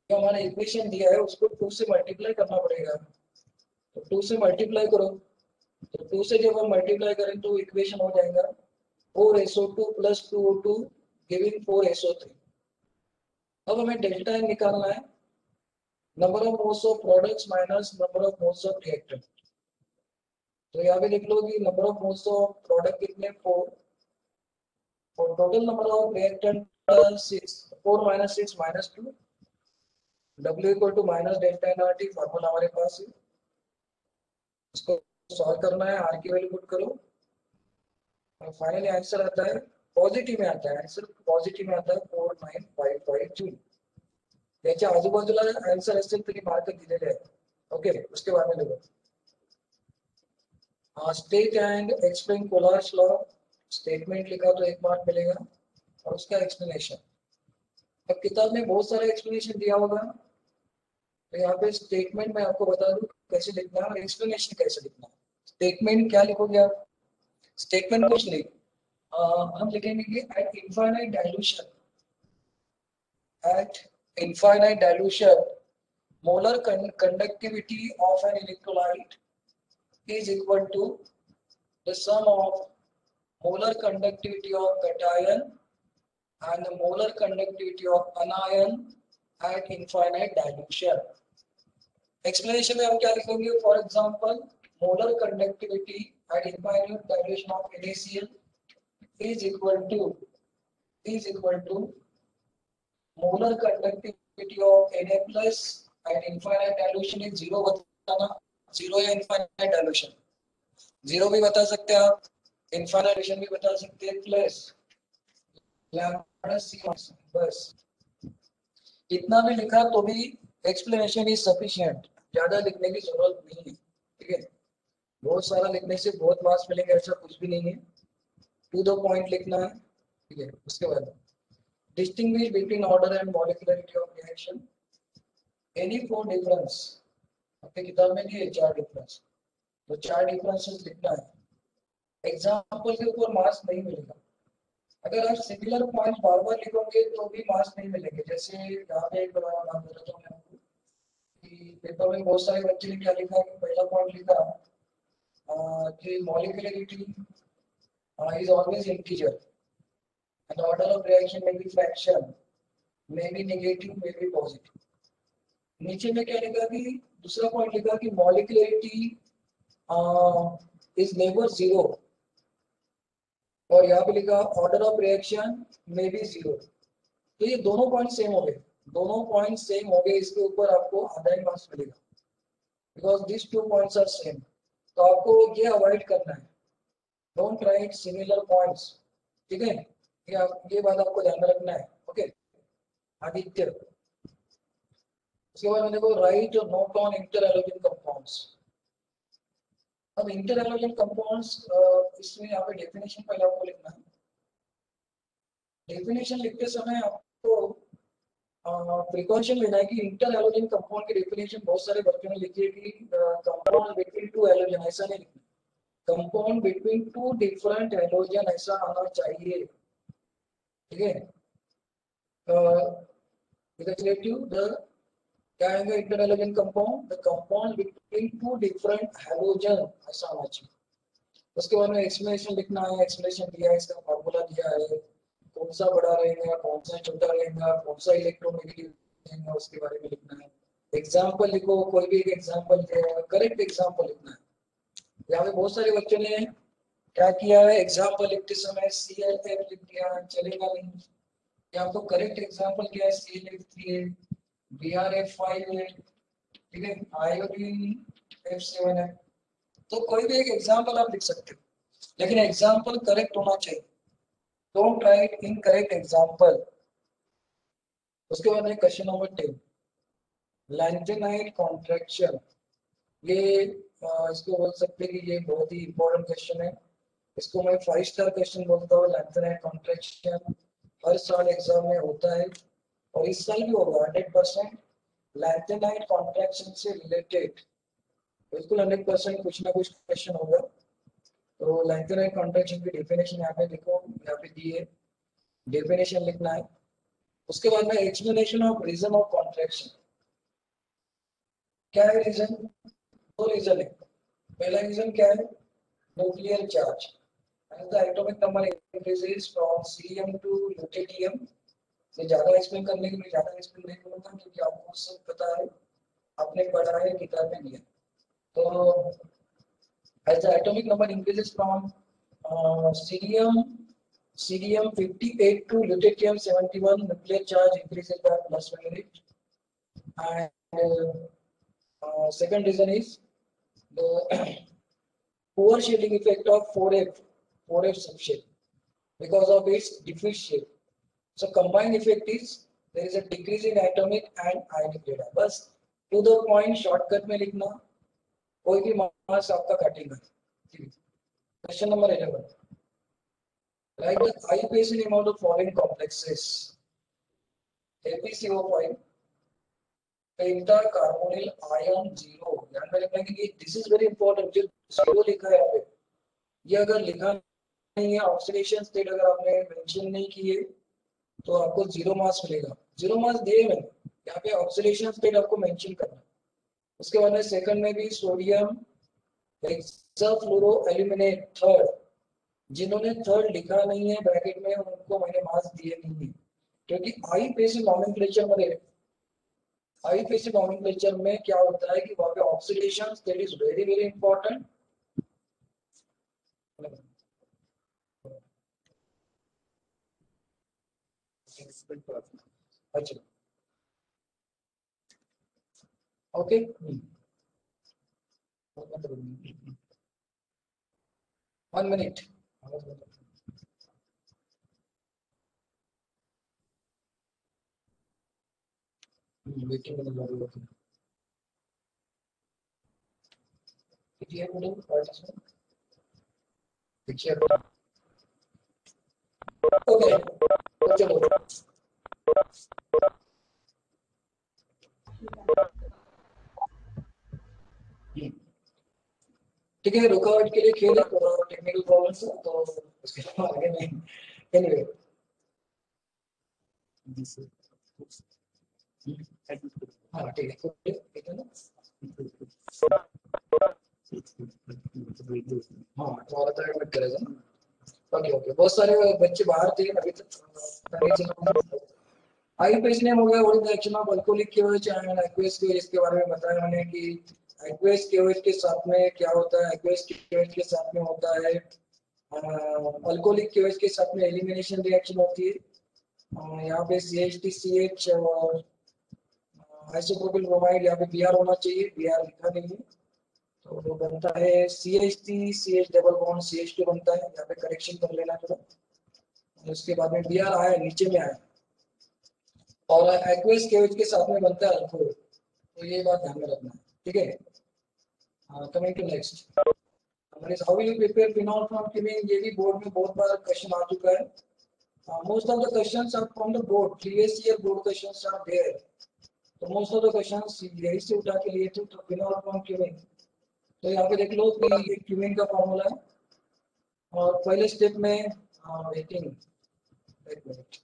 जो हमारा इक्वेशन दिया है उसको 2 से मल्टीप्लाई करना पड़ेगा, तो 2 से मल्टीप्लाई करो, तो 2 से जब हम मल्टीप्लाई करें तो इक्वेशन हो जाएगा 4SO2 plus 2O2 giving 4SO3। अब हमें डेल्टा एन निकालना है, number of moles of products minus number of moles of reactant. तो यहाँ पे लिख लो कि number of moles of product कितने 4, और total number of reactant 6, 4 minus 6 minus 2, W equal to minus delta n RT, formula हमारे पास है। इसको सॉल्व करना है, R की वैल्यू पुट करो, और फाइनली आंसर आता है पॉझिटिव्ह में आता है, आंसर पॉझिटिव्ह में आता है 4552। याच्या आजूबाजूला आंसर असेल तरी मार्क दिलेले आहेत, ओके। उसके बाद में देखो state and explain Kohlrausch's law, statement लिखा तो 1 मार्क मिलेगा, और उसका एक्सप्लेनेशन। अब किताब में बहुत सारा एक्सप्लेनेशन दिया होगा, तो यहाँ पे स्टेटमेंट मैं आपको बता दूं कैसे लिखना है, और एक्सप्लेनेशन कैसे लिखना है। स्टेटमेंट क्या लिखोगे आप, स्टेटमेंट कुछ नहीं, हम लिखेंगे कि eight infinite dilution molar conductivity of an electrolyte is equal to the sum of molar conductivity of cation and the molar conductivity of anion at infinite dilution. Explanation में हम क्या लिखेंगे, for example molar conductivity at infinite dilution of NaCl is equal to molar conductivity of Na plus at infinite dilution is 0 बताना, 0 या infinite dilution, 0 भी बता सकते हैं आप, infinite dilution भी बता सकते हैं, प्लस लैम्डा सी, बस इतना भी लिखा तो भी एक्सप्लेनेशन इज सफिशिएंट, ज्यादा लिखने की जरूरत नहीं है, ठीक है। बहुत सारा लिखने से बहुत मार्क्स मिलेंगे ऐसा कुछ भी नहीं है, टू द पॉइंट लिखना है, ठीक है। उसके बाद distinguish between order and molecularity of reaction, any 4 difference, आपके किताब में दिए 4 डिफरेंस, तो 4 डिफरेंसेस लिखना है। एग्जांपल के ऊपर मार्क्स नहीं मिलेगा, अगर आप सिमिलर पॉइंट बार बार लिखोगे तो भी मार्क्स नहीं मिलेंगे। जैसे यहाँ पे एक बात बताता हूँ आपको कि पेपर में बहुत सारे बच्चे ने क्या लिखा कि पहला पॉइंट लिखा कि molecularity is always integer and order of reaction may be fraction, may be negative, may be positive। नीचे में क्या लिखा कि दूसरा पॉइंट लिखा कि molecularity is never 0, और यहाँ पे लिखा ऑर्डर ऑफ रिएक्शन में भी 0। तो ये दोनों पॉइंट सेम हो गए, दोनों पॉइंट सेम हो गए, इसके ऊपर आपको आधा ही मार्क्स मिलेगा, because this 2 points are same. तो आपको ये अवॉइड करना है, डोंट राइट सिमिलर पॉइंट्स, ठीक है, ये बात आपको ध्यान में रखना है। ओके, आदित्य, उसके बाद में देखो right note on inter एलोजन compounds. अब इंटर एलोजन कंपाउंड्स, इसमें यहाँ पे डेफिनेशन पहले आपको लिखना है। डेफिनेशन लिखते समय आपको प्रिकॉशन लेना है कि इंटर एलोजन कंपाउंड की डेफिनेशन बहुत सारे बच्चों ने लिखी है कि कंपाउंड बिटवीन टू एलोजन, ऐसा नहीं लिखना, कंपाउंड बिटवीन टू डिफरेंट एलोजन ऐसा आना चाहिए, ठीक है। रिलेटिव द क्या आएगा, inter एलोजन compound, the compound between two different halogen ऐसा आना चाहिए। उसके बाद में एक्सप्लेनेशन लिखना है, एक्सप्लेनेशन दिया है, इसका फार्मूला दिया है, कौन सा बड़ा रहेगा, कौन सा छोटा रहेगा, कौन सा इलेक्ट्रोनेगेटिव रहेगा, उसके बारे में लिखना है। एग्जाम्पल लिखो, कोई भी एक एग्जाम्पल करेक्ट एग्जाम्पल लिखना है। यहाँ पे बहुत सारे बच्चों ने क्या किया है, एग्जाम्पल लिखते समय CLF लिख दिया, चलेगा नहीं। यहाँ तो करेक्ट एग्जाम्पल क्या है, CLF3 है, BRF5 है, ठीक है, आयोडीन F7 है। तो कोई भी एक एग्जाम्पल आप लिख सकते हो, लेकिन एग्जाम्पल करेक्ट होना चाहिए, डोंट राइट इनकरेक्ट एग्जाम्पल। उसके बाद है क्वेश्चन नंबर 10, लैंथेनाइट कॉन्ट्रैक्शन। ये इसको बोल सकते हैं कि ये बहुत ही इंपॉर्टेंट क्वेश्चन है, इसको मैं 5 स्टार क्वेश्चन बोलता हूँ। लैंथेनाइट कॉन्ट्रैक्शन हर साल एग्जाम में होता है और इस साल भी होगा 100%। लैंथेनाइट कॉन्ट्रैक्शन से रिलेटेड बिल्कुल 100% कुछ ना कुछ क्वेश्चन होगा। तो लैंथेनाइट कॉन्ट्रैक्शन की डेफिनेशन यहाँ पे देखो, यहाँ पे दी है, डेफिनेशन लिखना है। उसके बाद में explanation of reason of contraction. क्या है रीजन, दो रीजन है। पहला रीजन क्या है, nuclear charge, and the atomic number increases from cm to lutetium। ये ज्यादा एक्सप्लेन करने के लिए ज्यादा एक्सप्लेन नहीं करूंगा क्योंकि आपको सब पता है, आपने पढ़ा है, किताब में दिया। तो as the atomic number increases from cerium 58 to lutetium 71, nuclear charge increases by +1 unit। And second reason is the poor shielding effect of 4F subshell because of its diffuse shape। So combined effect is there is a decrease in atomic and ionic data। बस to the point shortcut में लिखना, कोई भी marks आपका कटेगा। Question number 11, write the IUPAC name of the following complexes: APCO5, penta carbonyl ion 0। ध्यान में रखना कि दिस इज वेरी इंपॉर्टेंट, जो 0 लिखा है यहाँ पे, ये अगर लिखा नहीं है, ऑक्सीडेशन स्टेट अगर आपने मेंशन नहीं किए तो आपको 0 मार्क्स मिलेगा। 0 मार्क्स दिए मैंने, यहाँ पे ऑक्सीडेशन स्टेट आपको मेंशन करना। उसके बाद में सेकंड में भी सोडियम हेक्साफ्लोरोएल्यूमिनेट थर्ड, जिन्होंने थर्ड लिखा नहीं है ब्रैकेट में उनको मैंने मार्क्स दिए नहीं है, क्योंकि आईपीएसी नॉमेनक्लेचर में क्या होता है कि वहां पे oxidation state is very very important. अच्छा, ओके, 1 मिनट, वेटिंग में लगा हुआ है। पीटीआई बोलो पार्टिसिपेंट पिक्चर, ओके, तो चलो ठीक है, रुकावट के लिए खेल है, टेक्निकल प्रॉब्लम्स है तो उसके आगे नहीं। एनीवे हाँ ठीक है ना, हाँ तुम्हारा तो एडमिट करेगा ना। ओके ओके, बहुत सारे बच्चे बाहर थे अभी तक। आई पेज नेम हो गया, what is the action of alcoholic KOH and aqueous KOH, इसके बारे में बताया मैंने कि एक्वेस केओएच के साथ में क्या होता है, एक्वेस केओएच के साथ में होता है अल्कोहलिक केओएच के साथ में एलिमिनेशन रिएक्शन होती है। यहाँ पे CH3CH और आइसोप्रोपिल ब्रोमाइड, यहाँ पे Br होना चाहिए, Br लिखा नहीं है तो वो बनता है CH3 CH double bond CH2 बनता है। यहाँ पे करेक्शन कर लेना थोड़ा। उसके बाद में Br आया, नीचे में आया, और एक्वेस केओएच के साथ में बनता है अल्कोहल। तो ये बात ध्यान में रखना है, ठीक है। कमिंग टू नेक्स्ट, हमारे how will you prepare phenol from cumene, ये भी बोर्ड में बहुत बार क्वेश्चन आ चुका है। Most of the questions are from the board, previous year board questions are there. तो मोस्ट ऑफ द क्वेश्चंस यही से उठा के लिए थे। तो फिनॉल फ्रॉम कीमिंग, तो यहाँ पे देख लो कि ये कीमिंग का फॉर्मूला है, और पहले स्टेप में वेटिंग, एक मिनट,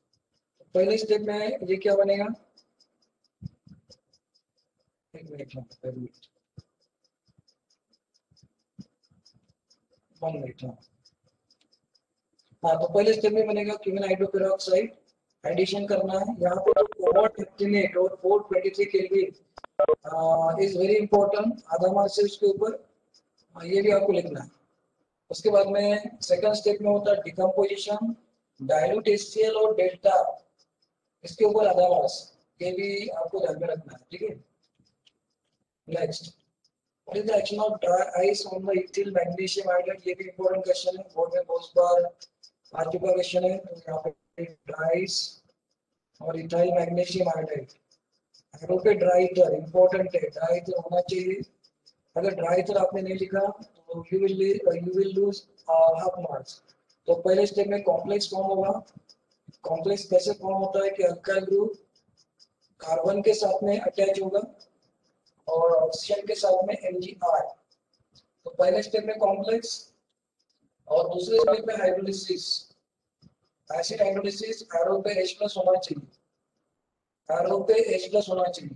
पहले स्टेप में ये क्या बनेगा, एक मिनट, एक मिनट, 1 मिनट। हाँ, तो पहले स्टेप में बनेगा क्यूमिन हाइड्रोपेरोक्साइड, एडिशन करना है। यहाँ पे जो कोबाल्ट एक्टिनेट और 423 केल्विन इज वेरी इंपॉर्टेंट, आधा मार्क्स है उसके ऊपर, ये भी आपको लिखना है। उसके बाद में सेकंड स्टेप में होता है डिकम्पोजिशन, डाइल्यूट HCl और डेल्टा, इसके ऊपर आधा मार्क्स, ये भी आपको ध्यान में रखना है, ठीक है। Next, what is the action of dry ice on the ethyl magnesium iodide, ये भी इंपॉर्टेंट क्वेश्चन है, बोर्ड में बहुत बार आ चुका क्वेश्चन है। तो यहाँ पे ड्राई आइस और इथाइल मैग्नीशियम आयोडाइड, एरो पे ड्राई ईथर इंपॉर्टेंट है, ड्राई ईथर होना चाहिए। अगर ड्राई ईथर आपने नहीं लिखा तो you will lose half marks. तो पहले स्टेप में कॉम्प्लेक्स फॉर्म होगा। कॉम्प्लेक्स कैसे फॉर्म होता है कि अल्काइल ग्रुप कार्बन के साथ में अटैच होगा और ऑक्सीजन के साथ में MgR। तो पहले स्टेप में कॉम्प्लेक्स, और दूसरे स्टेप में हाइड्रोलिसिस, एसिड हाइड्रोलिसिस, एरो पे H+ होना चाहिए, एरो पे H+ होना चाहिए।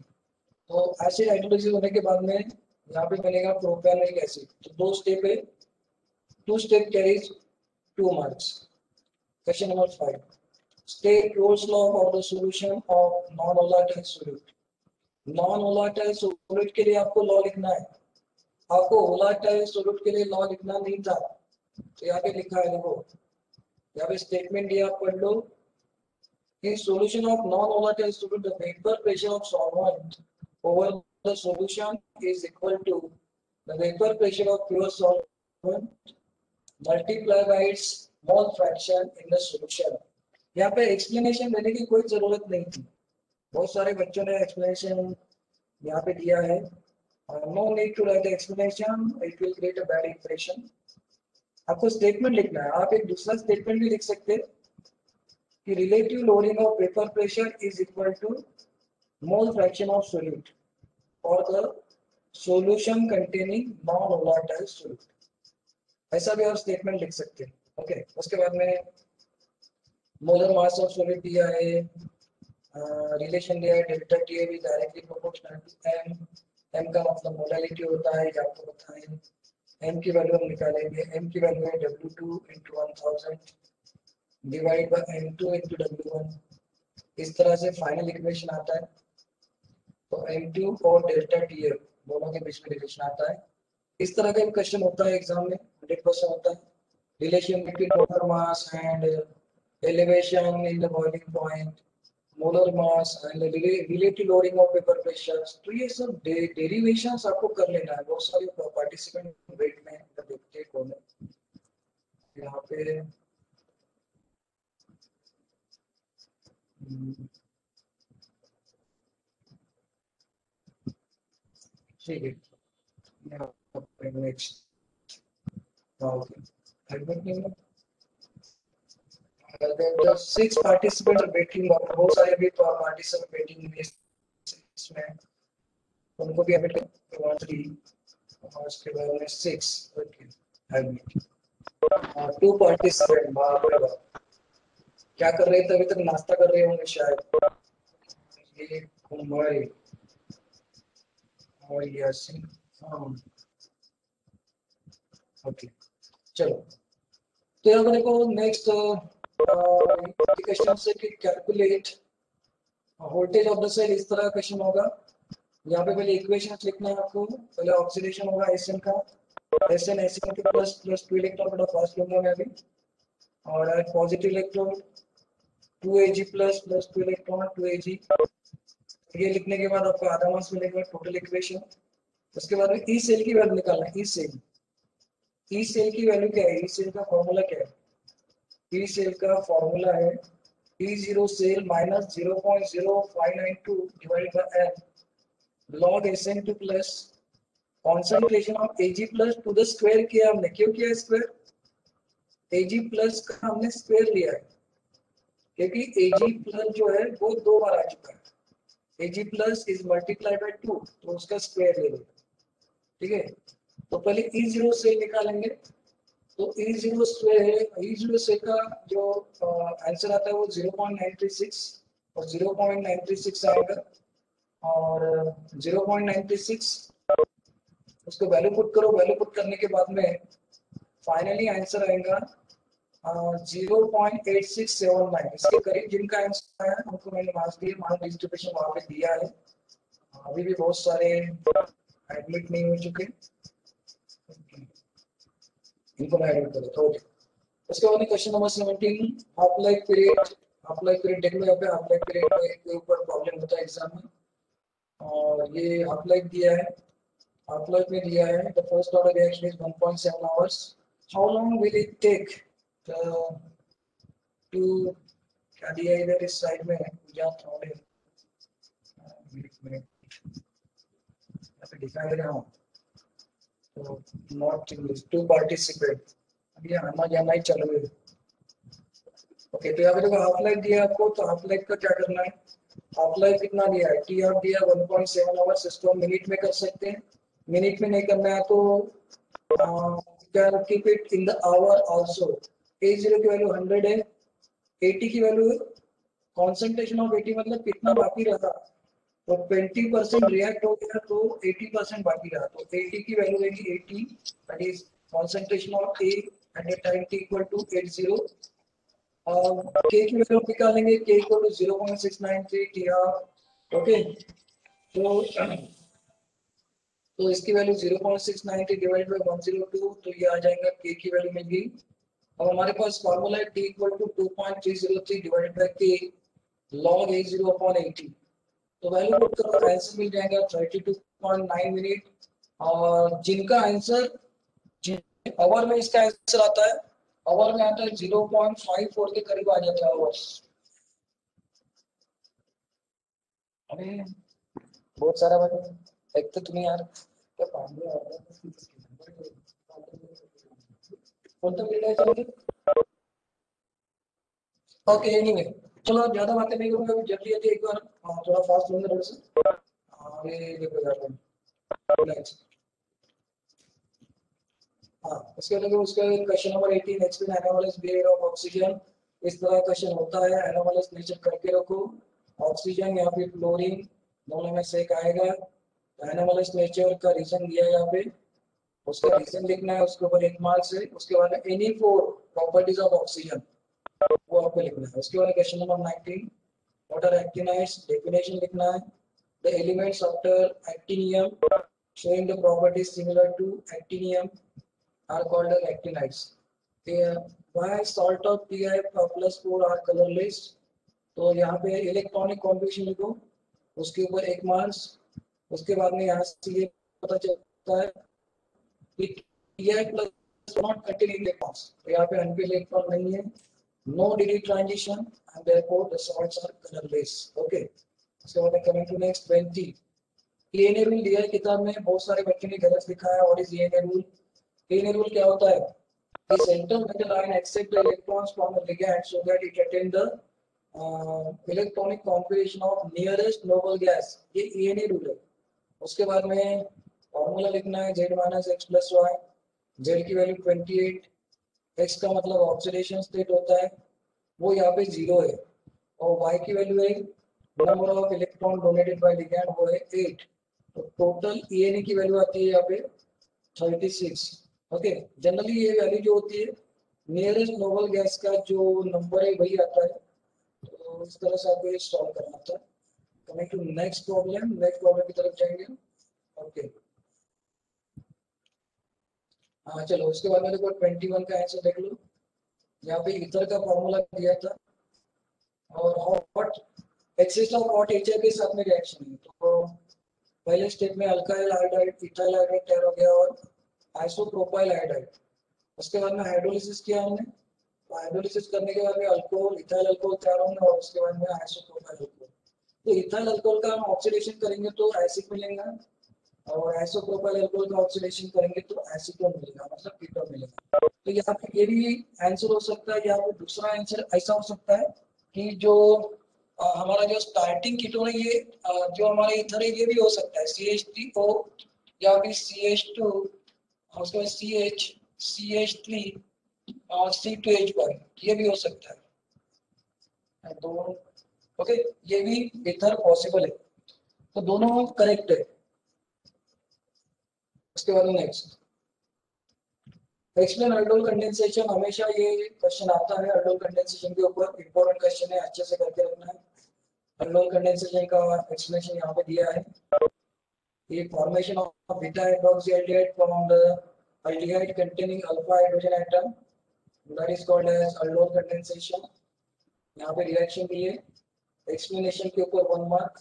तो एसिड हाइड्रोलिसिस होने के बाद में यहाँ पे बनेगा प्रोपेनोइक एसिड। तो दो स्टेप है, 2 step carries 2 marks. Question number 5, state Rolle's law of the solution of non-volatile solute। Non volatile solute के लिए आपको लॉ लिखना है, आपको वोलाटाइल सोल्यूट के लिए लॉ लिखना नहीं था। तो यहाँ पे लिखा है, देखो यहाँ पे स्टेटमेंट दिया, आप पढ़ लो। In solution of non-volatile solute, the vapor pressure of solvent over the solution is equal to the vapor pressure of pure solvent multiplied by its mole fraction in the solution। यहाँ पे explanation देने की कोई जरूरत नहीं थी, बहुत सारे बच्चों ने एक्सप्लेनेशन यहाँ पे दिया है। No need to write explanation, it will create a bad impression. आपको स्टेटमेंट लिखना है। आप एक दूसरा स्टेटमेंट भी लिख सकते हैं कि relative lowering of vapour pressure is equal to mole fraction of solute और the solution containing non volatile solute, ऐसा भी आप स्टेटमेंट लिख सकते हैं। ओके, उसके बाद में मोलर मास ऑफ सोल्यूट दिया है, रिलेशन दिया है डेल्टा टी भी directly proportional to M. M का मतलब मोडालिटी होता है, ये आपको पता है। एम की वैल्यू हम निकालेंगे, एम की वैल्यू है W2 × 1000 divide by M2 × W1। इस तरह से फाइनल इक्वेशन आता है। तो M2 और डेल्टा टी दोनों के बीच में रिलेशन आता है। इस तरह का क्वेश्चन होता है एग्जाम में, 100% होता है। Relation between molar mass and elevation in the boiling point, molar mass and the relative loading of vapor pressures। तो ये सब डेरिवेशंस आपको कर लेना है। बहुत सारे पार्टिसिपेंट वेट में देखते कौन है यहाँ पे। ठीक है, नेक्स्ट, ओके, एडमिट नहीं है। The 6 participants are waiting, बहुत सारे भी participants waiting इसमें, उनको भी एडमिट करना चाहिए। और उसके बाद में 6, ओके, एडमिट। 2 पार्टिसिपेंट, बाप रे बाप, क्या कर रहे थे अभी तक? नाश्ता कर रहे होंगे शायद। ये कुमारी और यासीन, हाँ, ओके, चलो। तो यहाँ पर देखो नेक्स्ट क्वेश्चन से कि calculate voltage of the cell, इस तरह क्वेश्चन होगा। यहाँ पे पहले इक्वेशन लिखना है आपको। पहले ऑक्सीडेशन होगा Sn का, Sn के प्लस 2 इलेक्ट्रॉन, थोड़ा फास्ट लूंगा मैं अभी। और positive electron 2Ag plus 2 electron 2Ag। ये लिखने के बाद आपको आधा मास मिलेगा टोटल इक्वेशन। उसके बाद में ई सेल की वैल्यू निकालना है। ई सेल की वैल्यू क्या है? ई सेल का फॉर्मूला क्या है? ई सेल का फॉर्मूला है E zero cell minus 0.0592 divided by N log S N two plus concentration of AG plus two the square किया हमने। क्यों किया स्क्वायर? एजी प्लस का हमने स्क्वायर लिया है क्योंकि एजी प्लस जो है वो 2 बार आ चुका है। एजी प्लस इज मल्टीप्लाइड बाय 2 तो उसका स्क्वायर ले लो। ठीक है, तो पहले ई जीरो सेल निकालेंगे। तो ई जीरो सेल का जो आंसर आता है वो 0.936 और 0.936 आएगा और 0.936 उसको वैल्यू पुट करो। वैल्यू पुट करने के बाद में फाइनली आंसर आएगा 0.8679। इसके करीब जिनका आंसर आया उनको मैंने मार्क्स दिए, मार्क्स डिस्ट्रीब्यूशन वहां पे दिया है। अभी भी बहुत सारे एडमिट नहीं हो चुके, इनको मैं एडमिट कर देता हूं। उसके बाद question number 17 half life period. Half life period देख लो यहाँ पे। हाफ लाइफ पीरियड के ऊपर प्रॉब्लम होता है एग्जाम में और ये हाफ लाइफ दिया है। हाफ लाइफ में दिया है the first order reaction is 1.7 hours. How long will it take to क्या दिया इधर इस साइड में या थोड़े यहाँ पे दिखाई दे रहा हूँ तो नॉट इंग्लिश टू पार्टिसिपेट। अभी आना जाना ही चालू है। ओके, तो यहाँ पे देखो हाफ लाइफ दिया आपको, तो हाफ लाइफ का क्या करना है? हाफ लाइफ कितना दिया है? टी हाफ दिया 1.7 आवर्स। इसको हम मिनट में कर सकते हैं। मिनट में नहीं करना है तो can keep it in the hour also. A0 की वैल्यू 100 है, 80 की वैल्यू कॉन्सेंट्रेशन ऑफ 80 मतलब कितना बाकी रहा, तो 20% रिएक्ट हो गया तो 80% बाकी रहा। तो 80 की वैल्यू रहेगी 80 that is concentration of A at the time T equal to 80। K की वैल्यू निकालेंगे K equal to 0.693 T half. Okay, तो इसकी वैल्यू 0.693 डिवाइड बाय 102 तो ये आ जाएगा। K की वैल्यू मिल गई। अब हमारे पास फार्मूला है T equal to 2.303 divided by K log A0 upon 80। तो वैल्यू पुट करो, आंसर मिल जाएगा 32.9 मिनट। और जिनका आंसर आवर में इसका आंसर आता है, आवर में आता है 0.54 के करीब आ जाता है आवर्स। अरे बहुत सारा बात एक तो तुम्हें यार क्या पानी आ रहा है कौन सा मिल रहा है? ओके, एनीवे चलो अब ज्यादा बातें नहीं करूंगा। जल्दी जल्दी एक बार थोड़ा फास्ट होंगे थोड़ा सा। ये देखो यार हाँ, इसके अलावा उसका question number 18 explain anomalous behaviour of oxygen. इस तरह क्वेश्चन होता है, एनोमलस नेचर करके रखो। ऑक्सीजन या फिर क्लोरीन दोनों में से एक आएगा। एनोमलस नेचर का रीजन दिया है यहाँ पे, उसका रीजन लिखना है, उसके ऊपर 1 मार्क्स है। उसके बाद एनी 4 प्रॉपर्टीज ऑफ ऑक्सीजन वो आपको लिखना है। उसके बाद question number 19 what are actinides, definition लिखना है। The elements after actinium showing the properties similar to actinium are called as actinides. Why salt of Pi+4 are colorless? तो यहाँ पे इलेक्ट्रॉनिक कॉम्बिनेशन लिखो, उसके ऊपर 1 मार्क्स। उसके बाद में यहाँ से ये पता चलता है कि Pi+ not containing electrons, तो यहाँ पे अनपेड इलेक्ट्रॉन नहीं है, no digit transition and therefore the salts are colorless. Okay, उसके बाद coming to next 20 ENA rule दिया है किताब में, बहुत सारे बच्चों ने गलत लिखा है। और इस ENA रूल, ENA रूल क्या होता है? The central metal ion accept the electrons from the ligand so that it attain the electronic configuration of nearest noble gas। ये ENA रूल है। उसके बाद में फॉर्मूला लिखना है Z - X+Y। Z की वैल्यू 28, X का मतलब ऑक्सीडेशन स्टेट होता है, वो यहाँ पे 0 है। और Y की वैल्यू है number of electron donated bye ligand, वो है 8। तो टोटल ENA की वैल्यू आती है यहाँ पे 36। ओके, जनरली ये वैल्यू जो होती है नियरेस्ट नोबल गैस का जो नंबर है वही आता है। तो इस तरह से आपको ये सॉल्व करना था। कमिंग टू नेक्स्ट प्रॉब्लम की तरफ जाएंगे। ओके हाँ चलो, उसके बाद मेरे को 21 का आंसर देख लो। यहाँ पे ईथर का फॉर्मूला दिया था और hot axis of hot HF के साथ में रिएक्शन है। तो पहले स्टेप में अल्काइल हाइड्राइड इथाइल हाइड्राइड तैयार हो गया और आइसोप्रोपाइल हाइड्राइड। उसके बाद में हाइड्रोलिसिस किया हमने, तो हाइड्रोलिसिस करने के बाद में अल्कोहल इथाइल अल्कोहल तैयार होंगे और उसके बाद में आइसोप्रोपाइल अल्कोहल। तो इथाइल अल्कोहल का हम ऑक्सीडेशन करेंगे तो एसिड मिलेगा और आइसोप्रोपाइल अल्कोहल का ऑक्सीडेशन करेंगे तो एसीटोन मिलेगा, मतलब कीटोन मिलेगा। तो यहाँ पे ये भी आंसर हो सकता है, या फिर दूसरा आंसर ऐसा हो सकता है कि जो हमारा जो स्टार्टिंग कीटोन है ये जो हमारा ईथर है ये भी हो सकता है CH3O या फिर CH2 और उसके बाद CH CH3 और C2H1 ये भी हो सकता है। तो ओके, ये भी ईथर पॉसिबल है, तो दोनों करेक्ट है। उसके बाद नेक्स्ट एक्सप्लेन अल्डोल कंडेंसेशन। हमेशा ये क्वेश्चन आता है अल्डोल कंडेंसेशन के ऊपर, इंपॉर्टेंट क्वेश्चन है, अच्छे से करके रखना है। अल्डोल कंडेंसेशन का एक्सप्लेनेशन यहाँ पे दिया है। ये formation of beta hydroxyaldehyde from the aldehyde containing alpha hydrogen atom, that is called as aldol condensation। यहाँ पे रिएक्शन दिए, एक्सप्लेनेशन के ऊपर 1 मार्क,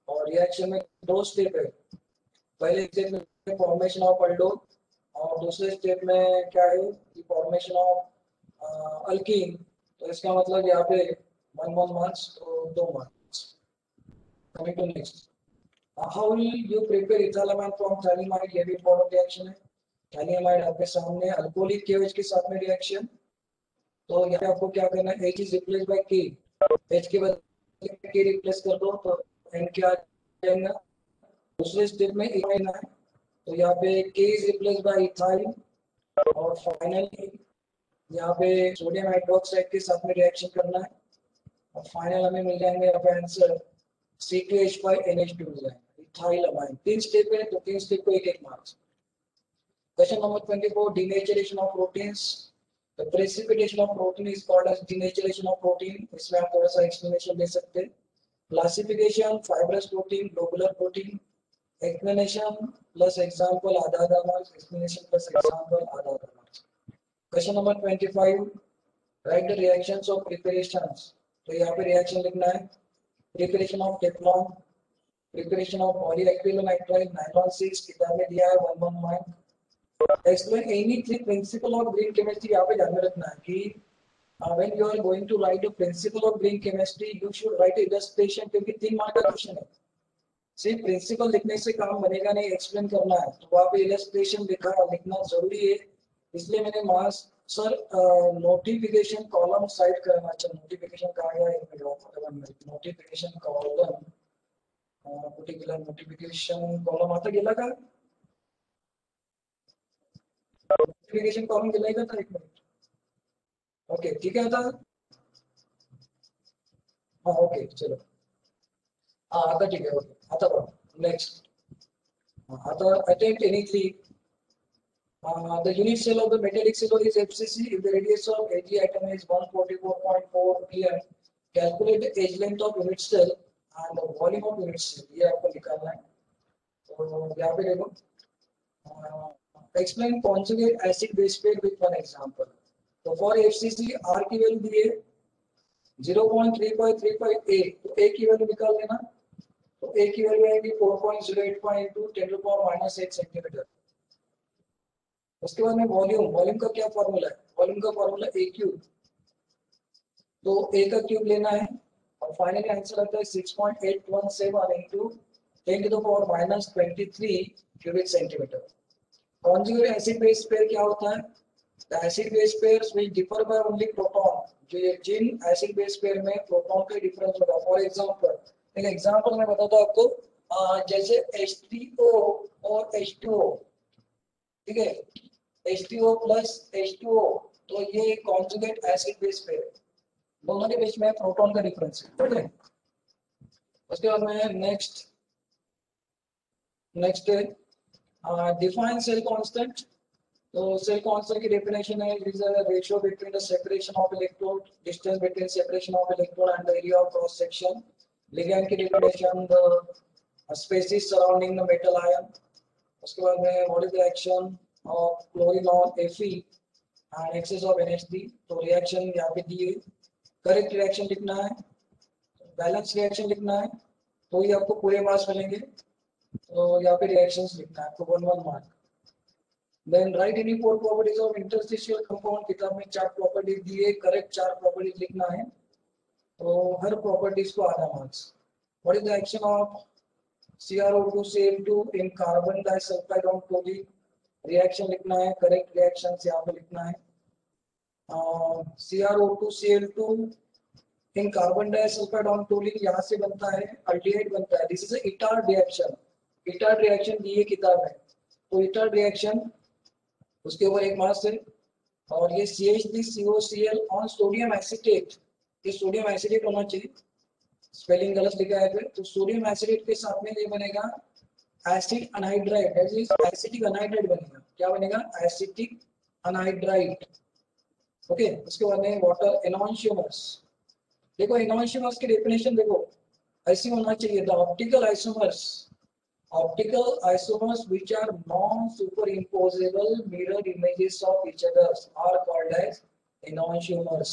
और रिएक्शन में 2 स्टेप है। पहले स्टेप में फॉर्मेशन ऑफ अल्डोल और दूसरे स्टेप में क्या है कि फॉर्मेशन ऑफ अल्कीन। तो इसका मतलब यहाँ पे 1 मार्क्स, तो 2 marks. Coming to next, how will you prepare ethylamide from थायलामाइड। ये भी इंपॉर्टेंट रिएक्शन है। थायलामाइड आपके सामने अल्कोहलिक केओएच के साथ में रिएक्शन, तो यहाँ पे आपको क्या करना है, H is replace by K, H के बदले K रिप्लेस कर दो तो N क्या आ जाएगा। दूसरे स्टेप में इथाइल है, तो यहाँ पे K is replace by ethyl, और फाइनली यहाँ पे सोडियम हाइड्रोक्साइड के साथ में रिएक्शन करना है, और फाइनल हमें मिल जाएंगे यहाँ पे आंसर C2H5NH2 मिल जाएगा, इथाइल अमाइन। 3 स्टेप है तो 3 स्टेप को 1-1 marks. Question number 24, denaturation of proteins। The precipitation of protein is called as denaturation of protein। इसमें आप थोड़ा सा एक्सप्लेनेशन दे सकते हैं। Classification, fibrous protein, globular protein. Explanation plus example आधा मार्क्स, एक्सप्लेनेशन प्लस एग्जांपल आधा marks. Question number 25, write the reactions of preparations. तो यहाँ पे रिएक्शन लिखना है, preparation of Teflon, preparation of polyacrylate nylon 6 किताब में दिया है 1 mark. Explain any 3 principle of green chemistry। यहाँ पे ध्यान में रखना है कि when you are going to write a principle of green chemistry you should write illustration, क्योंकि 3 मार्क का क्वेश्चन है। सिर्फ प्रिंसिपल लिखने से काम बनेगा नहीं, एक्सप्लेन करना है, तो वहाँ पे इलस्ट्रेशन लिखना जरूरी है। इसलिए मैंने marks sir notification column side करना। अच्छा, नोटिफिकेशन कहाँ गया, notification column, particular notification column आता गेला का, नोटिफिकेशन कॉलम गेला का, 1 मिनट। ओके ठीक है, आता हाँ, ओके चलो, हाँ आता ठीक है, ओके आता बघा। नेक्स्ट आता attempt any 3 the unit cell of the metallic cellular is FCC if the radius of Ag atom is 144.4 pm। calculate the age length of unit cell and the volume of unit cell, ये आपको निकालना है। तो यहाँ पे देखो, explain conjugate acid base pair with one example। तो for FCC R की वैल्यू दी है 0.3535 A, तो A की वैल्यू निकाल लेना, तो A की वैल्यू आएगी 4.085 into 10⁻⁻8 सेंटीमीटर। उसके बाद में वॉल्यूम का क्या फॉर्मूला है, वॉल्यूम का फॉर्मूला A क्यूब, तो A का क्यूब लेना है, और फाइनली आंसर आता है 6.817 into 10⁻⁻23 cubic centimetre. Conjugate acid base pair क्या होता है, the acid base pairs will differ by only proton. जो जिन एसिड बेस पेयर में प्रोटॉन का डिफरेंस होगा, फॉर एग्जांपल एक एग्जांपल मैं बताता हूं आपको, जैसे H3O और H2O, ठीक है, H2O प्लस H2O, तो ये कॉन्जुगेट एसिड बेस पेयर, दोनों के बीच में प्रोटॉन का डिफरेंस है, ठीक है। उसके बाद में नेक्स्ट डिफाइन सेल कांस्टेंट। तो सेल कांस्टेंट की डेफिनेशन है, it is a ratio between the separation of electrode, distance between separation of electrode and the area of cross section. Ligand की definition, the species surrounding the metal ion. उसके बाद में what is the action of chlorine on Fe and excess of NH3। तो reaction यहाँ पे दी है, correct reaction लिखना है, बैलेंस रिएक्शन लिखना है, तो ये आपको पूरे मार्क्स मिलेंगे। तो यहाँ पे रिएक्शंस लिखना है आपको 1 mark. Then write any 4 properties of interstitial compound. किताब में 4 प्रॉपर्टीज दी है, करेक्ट 4 प्रॉपर्टीज लिखना है, तो हर प्रॉपर्टीज को आधा marks. What is the action of CrO2 Cl2 in carbon disulphide on toluene. Reaction लिखना है, करेक्ट रिएक्शन यहाँ पे लिखना है। CrO2 Cl2 in carbon disulphide on toluene यहाँ से बनता है अल्डिहाइड बनता है। This is Etard reaction. Etard reaction दी है किताब में, तो इटार्ड रिएक्शन उसके ऊपर 1 मार्क्स है। और ये CH3COCl ऑन सोडियम एसिटेट, ये सोडियम एसिटेट होना चाहिए, स्पेलिंग गलत लिखा है फिर। तो सोडियम एसिडेट के साथ में ये बनेगा acid anhydride, that is acetic anhydride बनेगा। क्या बनेगा? Acetic anhydride. ओके, उसके बाद में वाटर एनॉन्शियमर्स। देखो एनॉन्शियमर्स की डेफिनेशन देखो ऐसी होना चाहिए, the optical isomers, optical isomers which are non-superimposable mirror images of each other are called as enantiomers।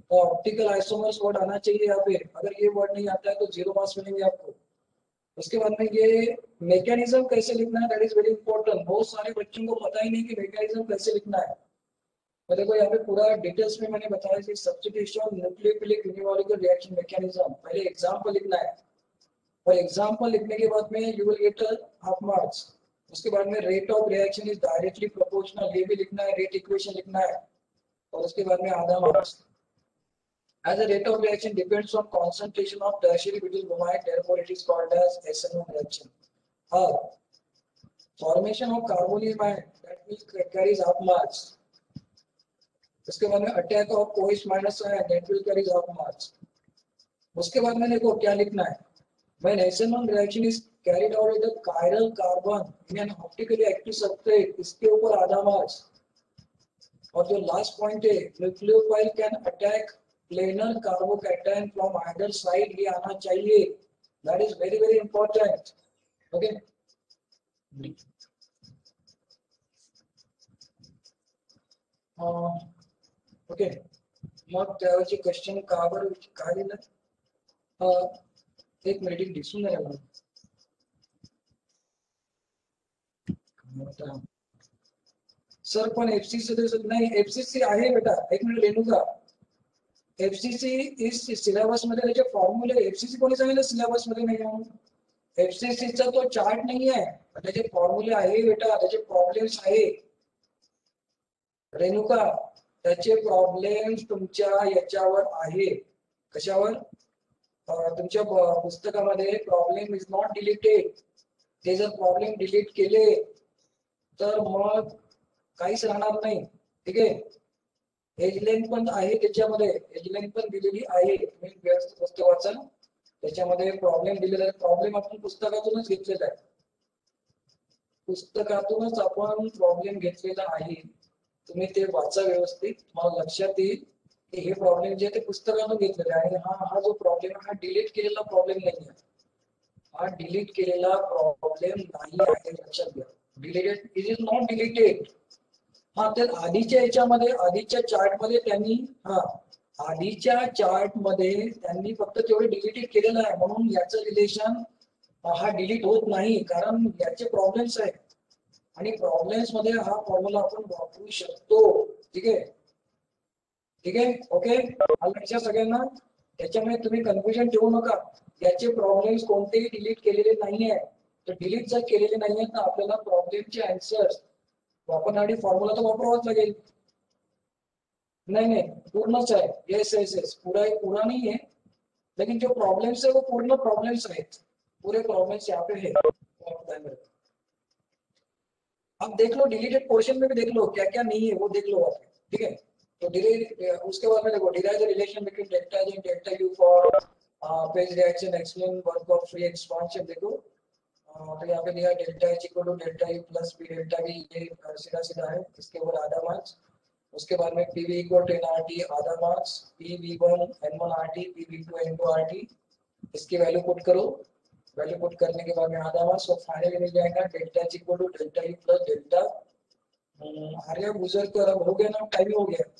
तो ऑप्टिकल आइसोमर्स वर्ड आना चाहिए यहाँ पे, अगर ये वर्ड नहीं आता है तो 0 मार्क्स मिलेंगे आपको। उसके बाद में ये मैकेनिज्म कैसे लिखना है, दैट इज वेरी इंपॉर्टेंट। बहुत सारे बच्चों को पता ही नहीं कि मैकेनिज्म कैसे लिखना है। तो देखो यहाँ पे पूरा डिटेल्स में मैंने बताया कि substitution nucleophilic unimolecular reaction mechanism, पहले एग्जांपल लिखना है, और एग्जांपल लिखने के बाद में you will get half marks. उसके बाद में rate of reaction is directly proportional, ये भी लिखना है, रेट इक्वेशन लिखना है, और उसके बाद में आधा marks. As the rate of reaction depends on concentration of tertiary butyl bromide, therefore it is called as SN1 reaction. Formation of carbonyl ion, that will carries half marks. उसके बाद में attack of OH minus ion, that will carries half marks. उसके बाद में देखो क्या लिखना है, when SN1 reaction is carried out with the chiral carbon in an optically active substrate, इसके ऊपर आधा मार्क्स। और जो लास्ट पॉइंट है, nucleophile can attack planar carbocation from either side, ये आना चाहिए, that is very very important. Okay, okay, मग त्यावेळेचे क्वेश्चन कावर काय दिलं, एक मिनिट दिसून नाही आलं सर, पण एफसीसी नाही, एफसीसी आहे बेटा, एक मिनिट रेणुका, एफसीसी इस सिलेबस मध्ये त्याचे फॉर्म्युले, एफसीसी कोणी सांगितलं सिलेबस मध्ये नाही म्हणून? एफसीसी चा तो चार्ट नाही आहे, त्याचे फॉर्म्युले आहे बेटा, त्याचे प्रॉब्लेम्स आहे रेणुका, त्याचे प्रॉब्लेम्स तुमच्या याच्यावर आहे, कशावर? तुमच्या पुस्तकामध्ये प्रॉब्लेम इज नॉट डिलीटेड, ते जर प्रॉब्लेम डिलीट केले तर मग काहीच राहणार नाही, ठीक आहे? एज लेंथ पण आहे त्याच्यामध्ये, एज लेंथ पण दिलेली आहे, तुम्ही व्यवस्थित पुस्तक वाचा, त्याच्यामध्ये प्रॉब्लेम दिलेला आहे, प्रॉब्लेम आपण पुस्तकातूनच घेतलेला आहे, पुस्तकातूनच आपण प्रॉब्लेम घेतलेला आहे, तुम्ही ते वाचा व्यवस्थित, मला लक्षात येईल की हे प्रॉब्लेम जे ते पुस्तकातून घेतलेले आहे। हा जो प्रॉब्लेम हा डिलीट केलेला प्रॉब्लेम नाही आहे, हा डिलीट केलेला प्रॉब्लेम नाही आहे, लक्षात घ्या, deleted it is not deleted. हा, तर आधीच्या याच्यामध्ये, आधीच्या चार्ट मध्ये त्यांनी, आधीच्या चार्ट मध्ये त्यांनी फक्त तेवढे डिलीटेड केलेलं आहे, म्हणून याचं रिलेशन हा डिलीट होत नाही, कारण याचे प्रॉब्लेम्स आहेत आणि प्रॉब्लेम्स मध्ये हा फॉर्म्युला आपण वापरू शकतो, ठीक आहे? ठीक आहे, ओके, लक्षात सगळ्यांना? त्याच्यामुळे तुम्ही कन्फ्युजन ठेवू नका, याचे प्रॉब्लेम्स कोणतेही डिलीट केलेले नाहीये, तर डिलीट जर केलेले नाहीये तर आपल्याला प्रॉब्लेमचे आन्सर्स वापरण्यासाठी फॉर्म्युला तर वापरावाच लागेल। नहीं नहीं, पूर्णच है, यस यस यस, पूरा पूरा नहीं है, लेकिन जो प्रॉब्लम्स है वो पूर्ण प्रॉब्लम्स है, पूरे प्रॉब्लम्स यहाँ पे है। अब देख लो डिलीटेड पोर्शन में भी देख लो क्या क्या नहीं है, वो देख लो आप, ठीक है? तो उसके बाद में देखो derive the relation between delta G and delta U for phase reaction, explain work of free expansion. देखो तो यहाँ पे दिया delta H equal to delta U plus B delta B, ये सीधा सीधा है, इसके ऊपर आधा मार्क्स। उसके बाद में P V equal to N R T, आधा marks, P V one N one R T, P V two N two R T, इसकी वैल्यू पुट करो, वैल्यू पुट करने के बाद में आधा मार्क्स, और फाइनली मिल जाएगा delta H equal to delta U plus delta. Arya गुजर कर, अब हो गया ना, टाइम हो गया,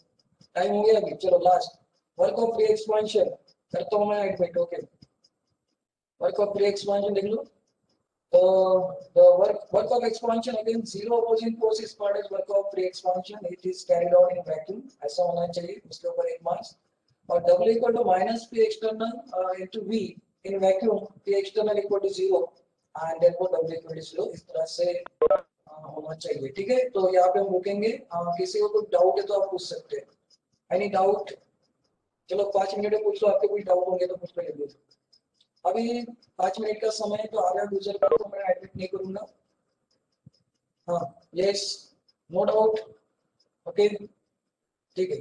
टाइम हो गया अभी, चलो last work of free expansion करता हूँ मैं admit. Okay, work of free expansion देख लो, तो the work of expansion again zero opposing force is called as work of free expansion. It is carried out in vacuum. ऐसा होना चाहिए, उसके ऊपर एक मास. और W equal to minus P external into V in vacuum. P external equal to 0 and therefore W equal to 0. इस तरह से होना चाहिए. ठीक है, तो यहाँ पे हम रुकेंगे. किसी को कोई डाउट है तो आप पूछ सकते हैं. Any doubt? चलो 5 मिनट में पूछ लो, आपके कोई डाउट होंगे तो पूछ लो जल्दी. अभी 5 मिनट का समय है तो आधा गुजर का तो मैं एडमिट नहीं करूंगा. हाँ, यस, नो डाउट. ओके, ठीक है.